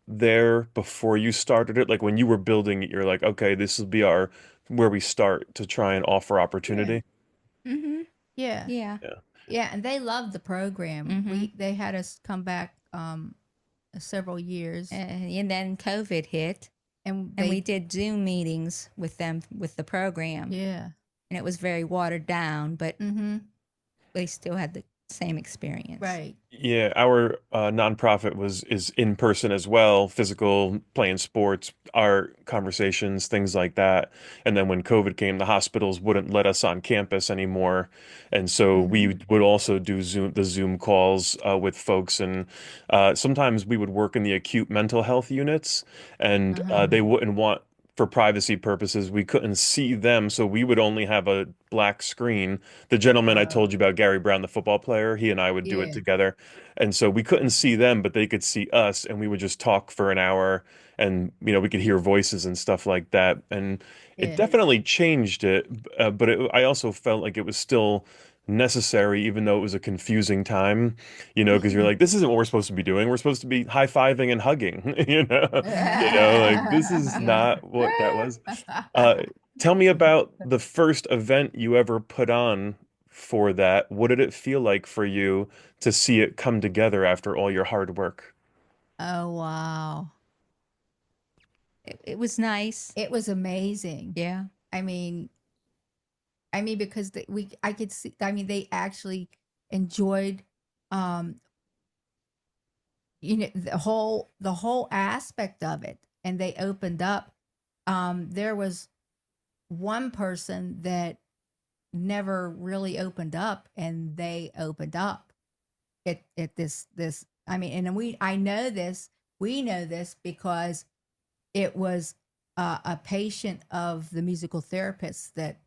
there before you started it? Like when you were building it, you're like, okay, this will be our where we start to try and offer yeah, opportunity. Mm-hmm. yeah, Yeah. Yeah. yeah, and they loved the program. Mm-hmm. They had us come back several years, And then COVID hit, and and we they did Zoom meetings with them with the program, yeah, and it was very watered down, but mm-hmm, they still had the same experience. right, Yeah, our nonprofit is in person as well, physical, playing sports, art, conversations, things like that. And then when COVID came, the hospitals wouldn't let us on campus anymore, and so mm-hmm, we would also do Zoom calls with folks, and sometimes we would work in the acute mental health units, and uh-huh, they wouldn't want. For privacy purposes, we couldn't see them, so we would only have a black screen. The gentleman I told you about, Gary Brown, the football player, he and I would do it yeah, together. And so we couldn't see them, but they could see us, and we would just talk for an hour, and we could hear voices and stuff like that. And it yeah, definitely changed it, but I also felt like it was still necessary, even though it was a confusing time, because you're like, this isn't what we're supposed to be doing. We're supposed to be high-fiving and hugging, like this is Yeah. not what that was. Uh, Tell me about the first event you ever put on for that. What did it feel like for you to see it come together after all your hard work? oh wow, It was nice. it was amazing. Yeah. I mean, because I could see. I mean, they actually enjoyed, um, the whole aspect of it, and they opened up. There was one person that never really opened up, and they opened up at this. I mean, and I know this. We know this because it was a patient of the musical therapist that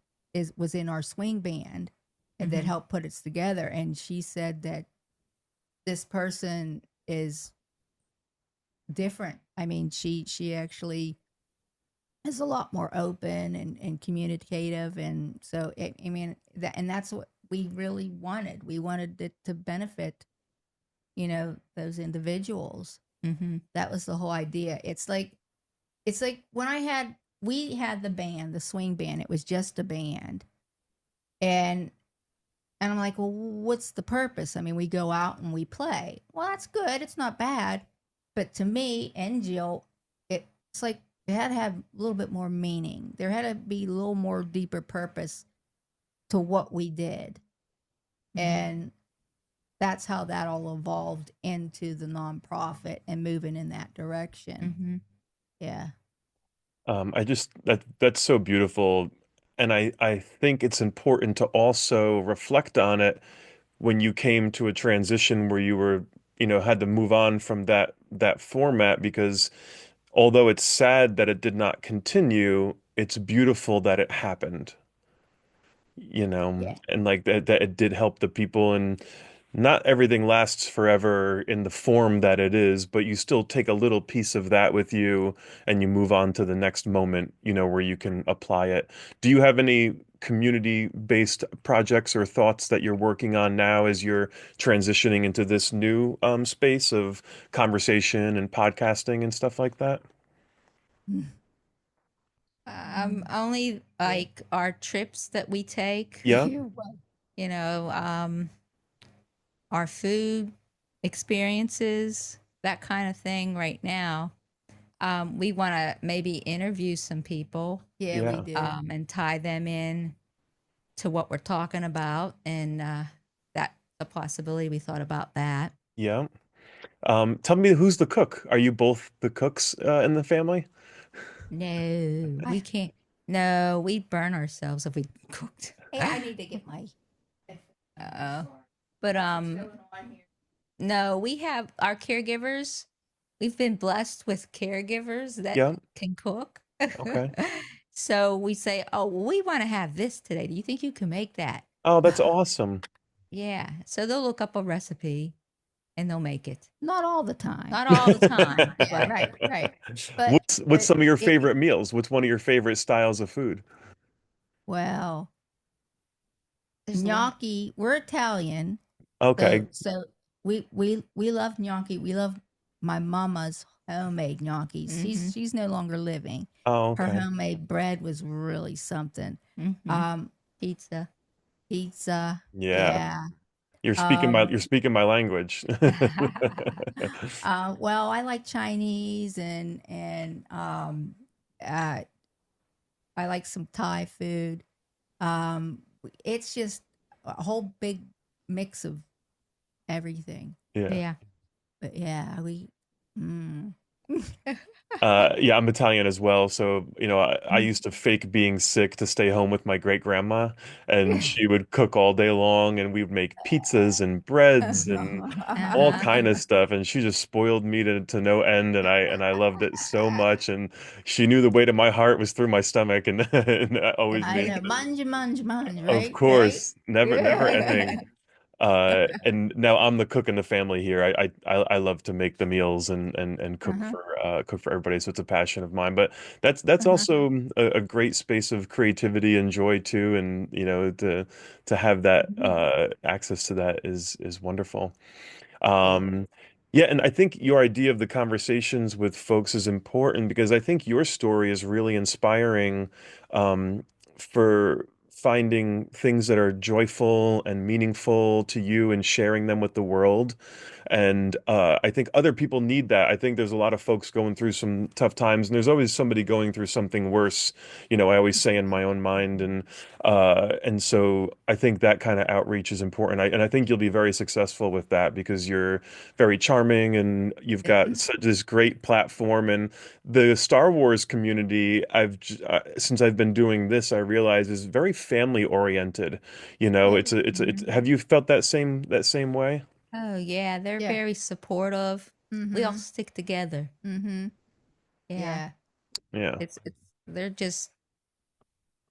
was in our swing band and that Mm-hmm. helped put us together. And she said that this person is different. I mean, she actually is a lot more open and communicative, and so I mean that's what we really wanted. We wanted it to benefit, those individuals. Mm-hmm. That was the whole idea. It's like when we had the band, the swing band. It was just a band, and I'm like, well, what's the purpose? I mean, we go out and we play. Well, that's good. It's not bad, but to me and Jill, it's like it had to have a little bit more meaning. There had to be a little more deeper purpose to what we did, Mm-hmm. and that's how that all evolved into the nonprofit and moving in that direction. Mm-hmm. Yeah. I just that's so beautiful, and I think it's important to also reflect on it when you came to a transition where you were, had to move on from that format because although it's sad that it did not continue, it's beautiful that it happened, Yeah. and like that it did help the people, and not everything lasts forever in the form that it is, but you still take a little piece of that with you and you move on to the next moment, where you can apply it. Do you have any community-based projects or thoughts that you're working on now as you're transitioning into this new space of conversation and podcasting and stuff like that? Only Yeah. like our trips that we take, Yeah, Well, you know, our food experiences, that kind of thing right now. We want to maybe interview some people, yeah, we yeah, do. and tie them in to what we're talking about. And that's a possibility. We thought about that. yeah. Tell me, who's the cook? Are you both the cooks in the family? No, we I, can't. No, we'd burn ourselves if we cooked. hey, I need to get my. Uh, but no, we have our caregivers. We've been blessed with caregivers that Yeah, can cook. okay. So we say, "Oh, well, we want to have this today. Do you think you can make that?" Oh, that's awesome. Yeah. So they'll look up a recipe and they'll make it. Not all the time. Not all the time, Yeah, but right, right. But What's but some of your it favorite meals? What's one of your favorite styles of food? well, there's a lot. gnocchi. We're Italian, Okay. So we love gnocchi. We love my mama's homemade gnocchi. Mm-hmm. She's no longer living. Oh, Her okay. homemade bread was really something. Mm-hmm. Um, Pizza. pizza, Yeah. yeah. You're Um, speaking my language. well, I like Chinese uh, I like some Thai food. Um, it's just a whole big mix of everything. Yeah. Yeah. But yeah, we. Mm. Yeah, I'm Italian as well. So, I used to fake being sick to stay home with my great grandma, and she would cook all day long, and we would make pizzas and breads and all Uh-huh. kind of stuff. And she just spoiled me to no end, and I loved it so much. And she knew the weight of my heart was through my stomach, and, and I always I made know, sure. munge, Of right? Right? course, never ending. And now I'm the cook in the family here. I love to make the meals and Uh-huh. cook for everybody. So it's a passion of mine. But that's Uh-huh. also a great space of creativity and joy too. And to have that Mhm. access to that is wonderful. Yeah. Um, yeah, and I think your idea of the conversations with folks is important because I think your story is really inspiring um, for finding things that are joyful and meaningful to you and sharing them with the world. And I think other people need that. I think there's a lot of folks going through some tough times, and there's always somebody going through something worse. I always say in my own mind, and so I think that kind of outreach is important. And I think you'll be very successful with that because you're very charming and you've got such this great platform. And the Star Wars community, since I've been doing this, I realize is very family oriented. Mhm. Have you felt that same way? Oh yeah, they're Yeah. very supportive. We all Mhm. stick together. Mhm. Yeah. Yeah. Yeah. It's they're just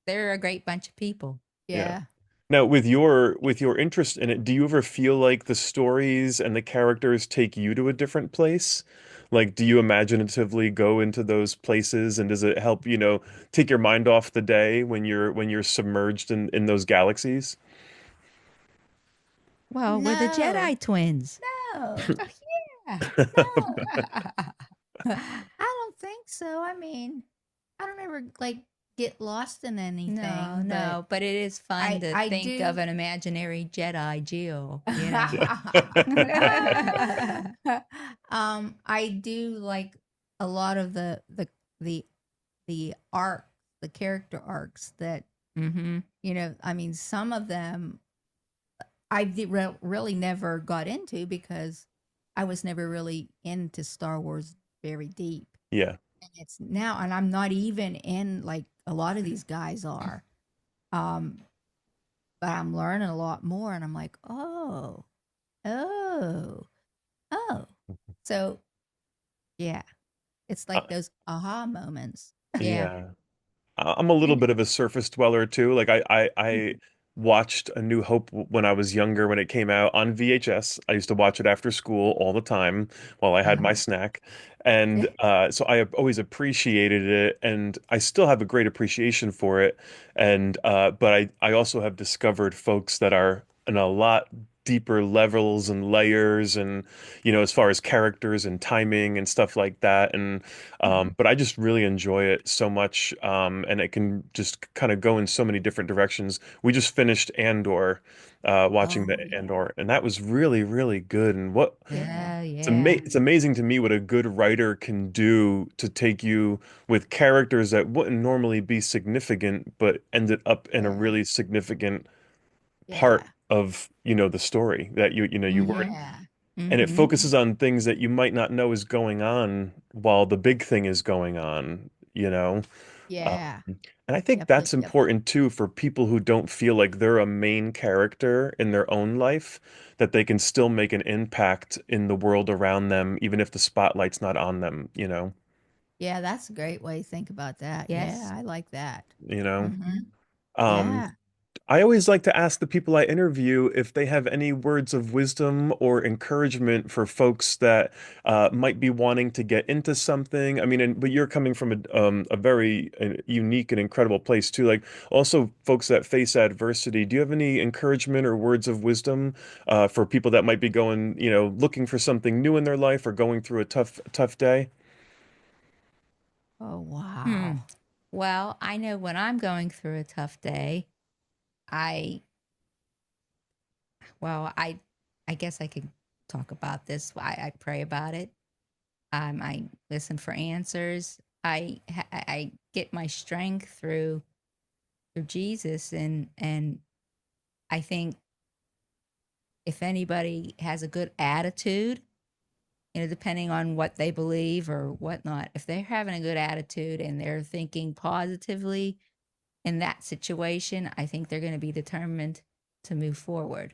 they're a great bunch of people. Yeah. Yeah. Now, with your interest in it, do you ever feel like the stories and the characters take you to a different place? Like, do you imaginatively go into those places, and does it help, take your mind off the day when you're submerged in those galaxies? Well, we're the No. Jedi Twins. No. Oh, yeah. No. I don't think so. I mean, I don't ever like get lost in No, anything, but no, but it is fun to I think of do. an imaginary Jedi Jill, you know. Yeah. I do like a lot of the the arc, the character arcs that Mm-hmm. I mean, some of them really never got into because I was never really into Star Wars very deep. Yeah. And it's now, and I'm not even in like a lot of these guys are. Um, but I'm learning a lot more, and I'm like, oh, oh. So yeah, it's Uh, like those aha moments. Yeah. yeah. I'm a little And bit of a surface dweller too. Like I watched A New Hope when I was younger when it came out on VHS. I used to watch it after school all the time while I had my uh-huh. snack. And so I have always appreciated it and I still have a great appreciation for it. And but I also have discovered folks that are in a lot deeper levels and layers and as far as characters and timing and stuff like that. And but I just really enjoy it so much, and it can just kind of go in so many different directions. We just finished Andor, watching the Oh yeah, Andor, and that was really, really good. And yeah, Oh, yeah. it's amazing to me what a good writer can do to take you with characters that wouldn't normally be significant, but ended up in a yeah, really significant part yeah, of, the story that you weren't, Mm-hmm. yeah, and it Mm-hmm. focuses on things that you might not know is going on while the big thing is going on, you know? Um, yeah. and I think Yep, yep, that's yep. important too for people who don't feel like they're a main character in their own life, that they can still make an impact in the world around them, even if the spotlight's not on them. Yeah, that's a great way to think about that. Yeah, Yes. I like that. You know? Mhm. Um, Yeah. I always like to ask the people I interview if they have any words of wisdom or encouragement for folks that might be wanting to get into something. I mean, but you're coming from a very unique and incredible place too. Like also folks that face adversity. Do you have any encouragement or words of wisdom for people that might be going, looking for something new in their life or going through a tough day? Oh, Hmm. wow. Well, I know when I'm going through a tough day, I I guess I could talk about this. I pray about it. I listen for answers. I get my strength through Jesus, and I think if anybody has a good attitude, depending on what they believe or whatnot, if they're having a good attitude and they're thinking positively in that situation, I think they're going to be determined to move forward.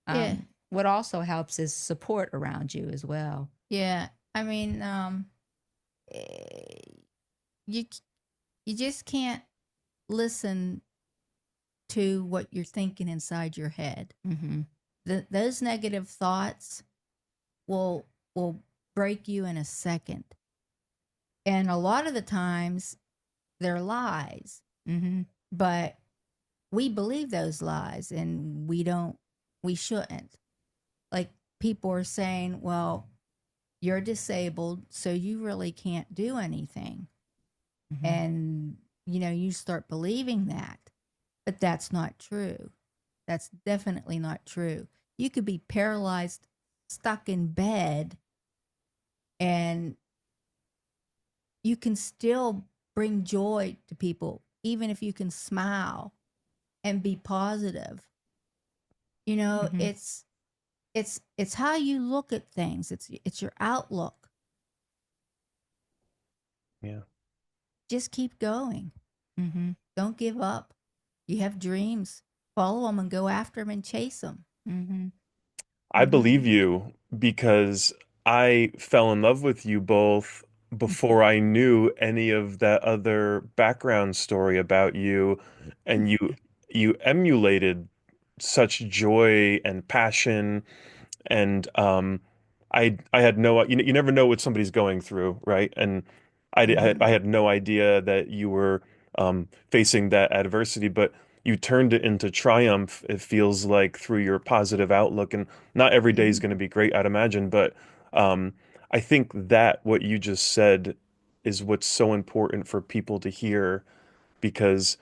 Yeah. What also helps is support around you as well. Yeah. I mean, eh, you you just can't listen to what you're thinking inside your head. Mm-hmm. Those negative thoughts will break you in a second. And a lot of the times they're lies, Mm-hmm. but we believe those lies and we shouldn't. Like people are saying, well, you're disabled, so you really can't do anything. Mm-hmm. And, you start believing that. But that's not true. That's definitely not true. You could be paralyzed, stuck in bed, and you can still bring joy to people, even if you can smile and be positive. Mm-hmm. It's how you look at things. It's your outlook. Yeah. Just keep going. Mm-hmm. Don't give up. You have dreams. Follow them and go after them and chase them. Mm-hmm. I believe you because I fell in love with you both before I knew any of that other background story about you, and you emulated such joy and passion and I had no you never know what somebody's going through, right? And Mm-hmm. I had no idea that you were facing that adversity, but you turned it into triumph. It feels like through your positive outlook, and not every day is Mm-hmm. going to be great, I'd imagine, but um, I think that what you just said is what's so important for people to hear because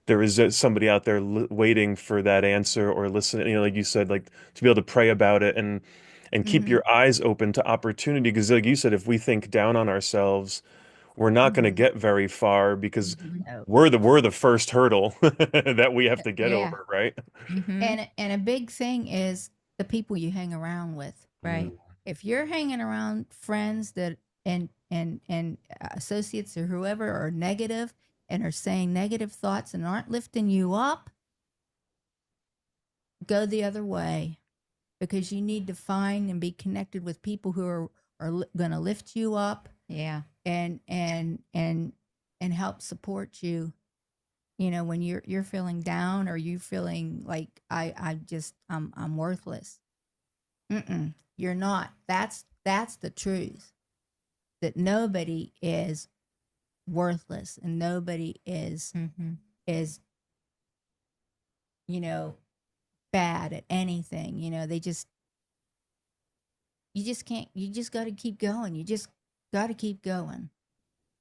there is somebody out there waiting for that answer or listening, like you said, like to be able to pray about it and keep Mm-hmm. your eyes open to opportunity. Because like you said, if we think down on ourselves, we're not going to Mm-hmm. get very far because No. we're the first hurdle that we have to get Yeah. over, right? Mm-hmm. And a big thing is the people you hang around with. Right. Mm, If you're hanging around friends that and associates or whoever are negative and are saying negative thoughts and aren't lifting you up, go the other way because you need to find and be connected with people who are going to lift you up Yeah. and help support you, when you're feeling down or you feeling like I'm worthless. You're not. That's the truth, that nobody is worthless and nobody Mm-hmm. is you know bad at anything. They just you just can't. You just got to keep going. You just got to keep going.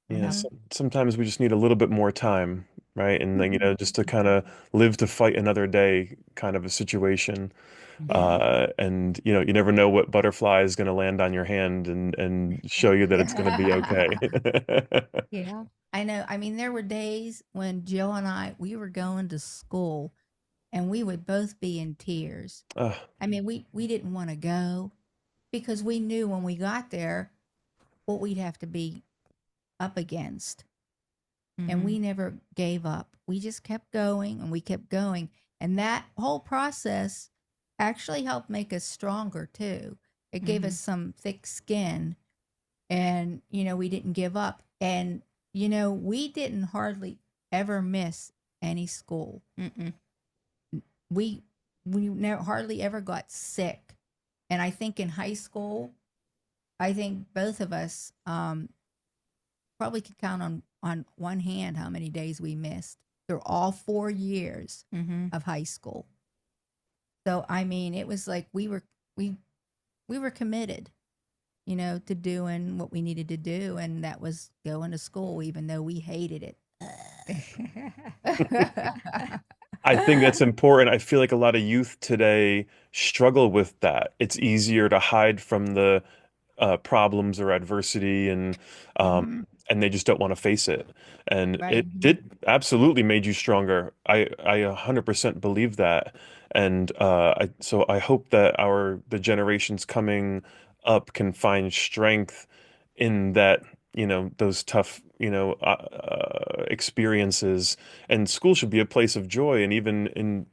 yeah, Mm-hmm. sometimes we just need a little bit more time, right? And then, just to kind of live to fight another day kind of a situation. Mm-hmm. Yeah. And you never know what butterfly is going to land on your hand and show you that it's going to be okay. Yeah. I know. I mean, there were days when Jill and we were going to school and we would both be in tears. Ugh, I mean, we didn't want to go because we knew when we got there what we'd have to be up against. And Mm-hmm. we never gave up. We just kept going and we kept going. And that whole process actually helped make us stronger too. It gave Mm-hmm. us some thick skin and, we didn't give up. And, we didn't hardly ever miss any school. Mm-mm. we we never hardly ever got sick. And I think in high school, I think both of us probably could count on one hand how many days we missed through all 4 years Mm-hmm. of high school. So I mean, it was like we we were committed, to doing what we needed to do, and that was going to school, even though we hated it. I think that's important. I feel like a lot of youth today struggle with that. It's easier to hide from the problems or adversity, Hmm. and they just don't want to face it. And Right. it did absolutely made you stronger. I 100% believe that. And so I hope that the generations coming up can find strength in that, those tough, experiences. And school should be a place of joy. And even in,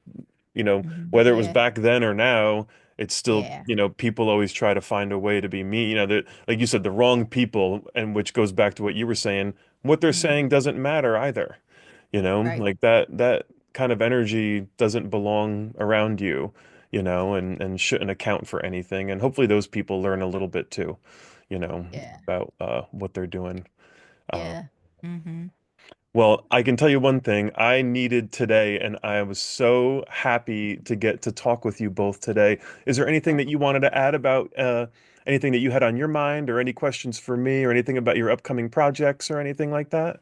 Hmm. whether it was Yeah. back then or now, it's still, Yeah. people always try to find a way to be mean. That, like you said, the wrong people, and which goes back to what you were saying, what they're Hmm. saying doesn't matter either. Right. Like that kind of energy doesn't belong around you, and shouldn't account for anything. And hopefully those people learn a little bit too, Yeah. about what they're doing. Uh, Yeah. Hmm. well, I can tell you one thing. I needed today, and I was so happy to get to talk with you both today. Is there anything that you wanted to add about anything that you had on your mind, or any questions for me, or anything about your upcoming projects, or anything like that?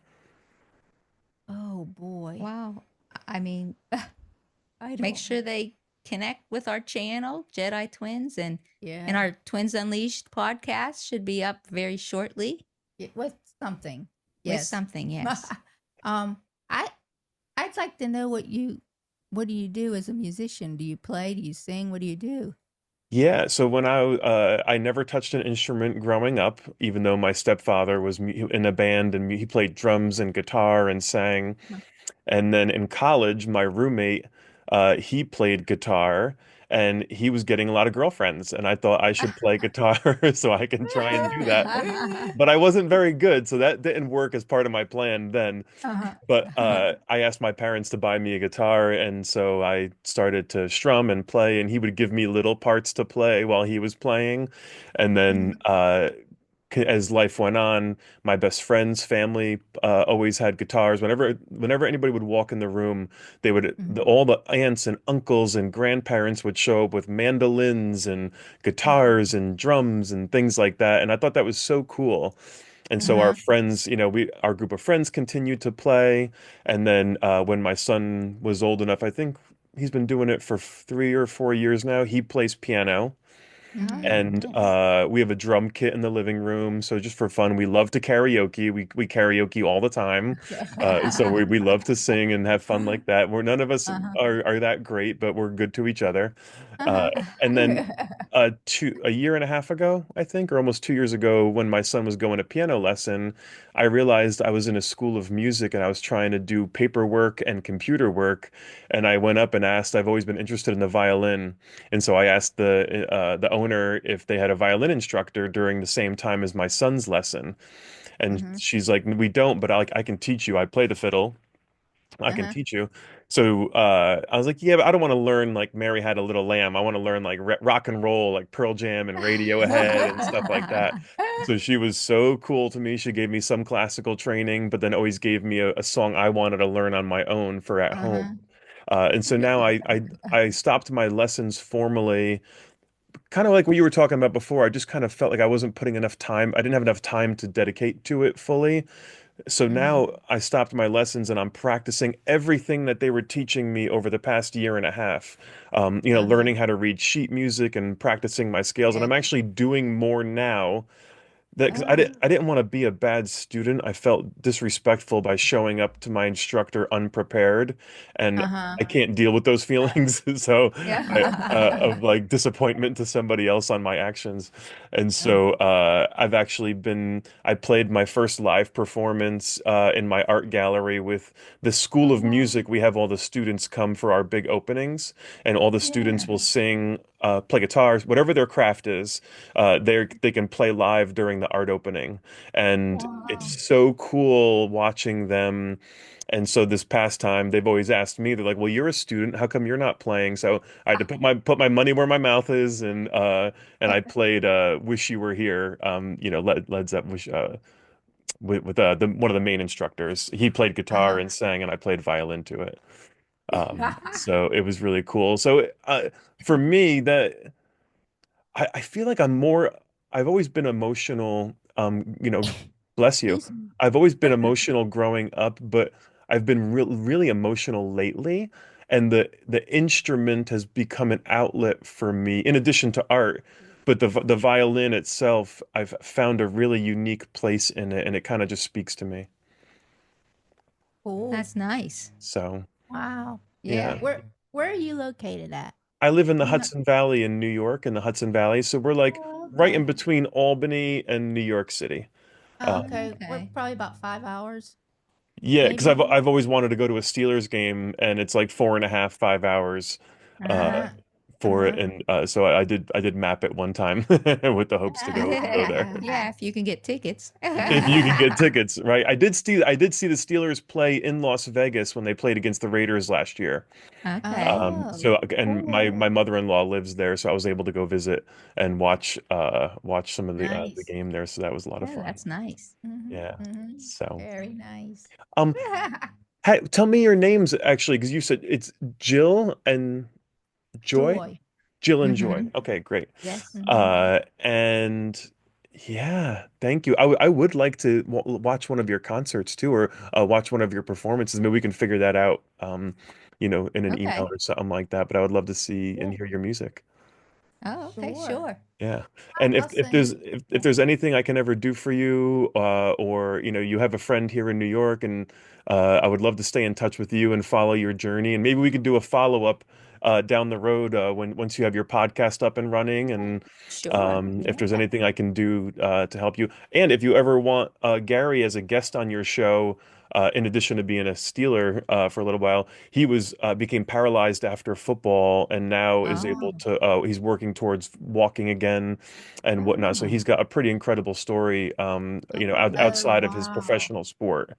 Oh boy. Wow. I mean, I make don't. sure they connect with our channel, Jedi Twins, and Yeah. our Twins Unleashed podcast should be up very shortly With something. with Yes. something. Yes. um. I I'd like to know what do you do as a musician? Do you play? Do you sing? What do you do? Yeah, so when I never touched an instrument growing up, even though my stepfather was in a band, and he played drums and guitar and sang. And then in college, my roommate, he played guitar, and he was getting a lot of girlfriends. And I thought I should play guitar so I can try and do that. But I wasn't very good, so that didn't work as part of my plan then. Uh-huh. But I asked my parents to buy me a guitar, and so I started to strum and play, and he would give me little parts to play while he was playing. And then Mhm. as life went on, my best friend's family always had guitars. Whenever anybody would walk in the room, Mhm. all the aunts and uncles and grandparents would show up with mandolins and Mhm. guitars and drums and things like that. And I thought that was so cool. And so our Uh-huh. friends, our group of friends continued to play. And then when my son was old enough, I think he's been doing it for 3 or 4 years now. He plays piano. Mhm. And Nice. we have a drum kit in the living room. So just for fun, we love to karaoke. We karaoke all the time. So we love to sing and have fun like that. None of us Uh-huh. are that great, but we're good to each other. Uh, Uh-huh. and then a year and a half ago, I think, or almost 2 years ago, when my son was going to piano lesson, I realized I was in a school of music, and I was trying to do paperwork and computer work. And I went up and asked, I've always been interested in the violin. And so I asked the owner if they had a violin instructor during the same time as my son's lesson. And Mhm. she's like, "We don't, but I can teach you. I play the fiddle. I can Uh-huh. teach you." So I was like, "Yeah, but I don't want to learn like Mary Had a Little Lamb. I want to learn like rock and roll, like Pearl Jam and Radiohead and stuff like that." So she was so cool to me. She gave me some classical training, but then always gave me a song I wanted to learn on my own for at Uh-huh. home. And so now I stopped my lessons formally, kind of like what you were talking about before. I just kind of felt like I wasn't putting enough time. I didn't have enough time to dedicate to it fully. So Mhm. now I stopped my lessons, and I'm practicing everything that they were teaching me over the past year and a half. Uh-huh. Learning how to read sheet music and practicing my scales. And Yeah. I'm actually doing more now that, because Uh-huh. I didn't want to be a bad student. I felt disrespectful by showing up to my instructor unprepared, and Uh-huh. I can't deal with those feelings. So of Yeah. like disappointment to somebody else on my actions. And so I played my first live performance in my art gallery with the School of Oh, Music. We have all the students come for our big openings, and all the students yeah. will sing play guitar, whatever their craft is, they can play live during the art opening, and Wow. it's so cool watching them. And so this past time, they've always asked me, they're like, "Well, you're a student. How come you're not playing?" So I had to put my money where my mouth is, and I played "Wish You Were Here." Led Zeppelin with one of the main instructors. He played guitar Uh-huh. and sang, and I played violin to it. So it was really cool. So for me, that I feel like I've always been emotional. Bless you. Excuse me. I've always been emotional growing up, but I've been really emotional lately. And the instrument has become an outlet for me, in addition to art. But the violin itself, I've found a really unique place in it, and it kind of just speaks to me. Cool. That's nice. So, Wow. yeah. Yeah. Where are you located at? I live in the You know. Hudson Valley in New York, in the Hudson Valley. So we're like Oh, right in okay. between Albany and New York City. Oh, Um, okay. We're Okay. probably about 5 hours, yeah, because maybe. I've always wanted to go to a Steelers game, and it's like 4.5, 5 hours uh, Uh-huh. for it, Uh-huh. and so I did map it one time with the hopes to go there. Yeah, if you can get tickets. If you can get tickets, right? I did see the Steelers play in Las Vegas when they played against the Raiders last year. Okay. Oh, So and my cool. mother-in-law lives there, so I was able to go visit and watch some of the Nice. game there. So that was a lot of Oh, fun. that's nice. Mm-hmm. Yeah. Mm-hmm. So Very nice. um, tell me your names actually, because you said it's Jill and Joy. Joy. Jill and Mm-hmm. Joy. Okay, great. Yes. Mm-hmm. And yeah, thank you. I would like to w watch one of your concerts too, or watch one of your performances. Maybe we can figure that out, in an email Okay. or something like that. But I would love to see and Cool. hear your music. Oh, okay, Sure. sure. Yeah. And I'll if send there's you. if there's anything I can ever do for you, or you have a friend here in New York, and I would love to stay in touch with you and follow your journey, and maybe we could do a follow-up down the road once you have your podcast up and running, and Sure. if there's Yeah. anything I can do to help you, and if you ever want Gary as a guest on your show. In addition to being a Steeler for a little while, he became paralyzed after football, and now is able Oh. to. He's working towards walking again, and whatnot. So Oh. he's got a pretty incredible story, Oh, outside of his wow. professional sport.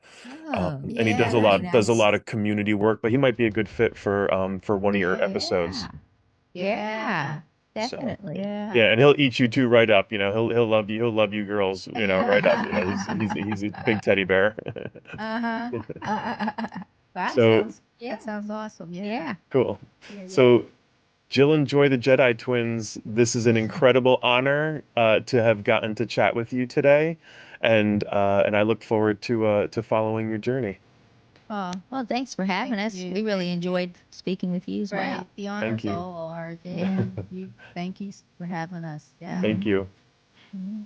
Oh, And he does Yeah, a very lot does a nice. lot of community work, but he might be a good fit for one of your episodes. Yeah. yeah, Yeah. So Definitely. yeah. yeah, and he'll eat you two right up. He'll love you. He'll love you girls. Right up. He's a big teddy bear. Uh-huh. That So sounds Yeah. that sounds awesome. Yeah. Yeah. cool. Yeah, yeah. So Jill and Joy, the Jedi Twins, this is an incredible honor to have gotten to chat with you today, and I look forward to following your journey. Oh, Well, thanks for having thank us. you. We really enjoyed speaking with you as Right. well. The Thank honor's you. all ours. Yeah. Thank you for having us. Yeah. Thank you. Mhm.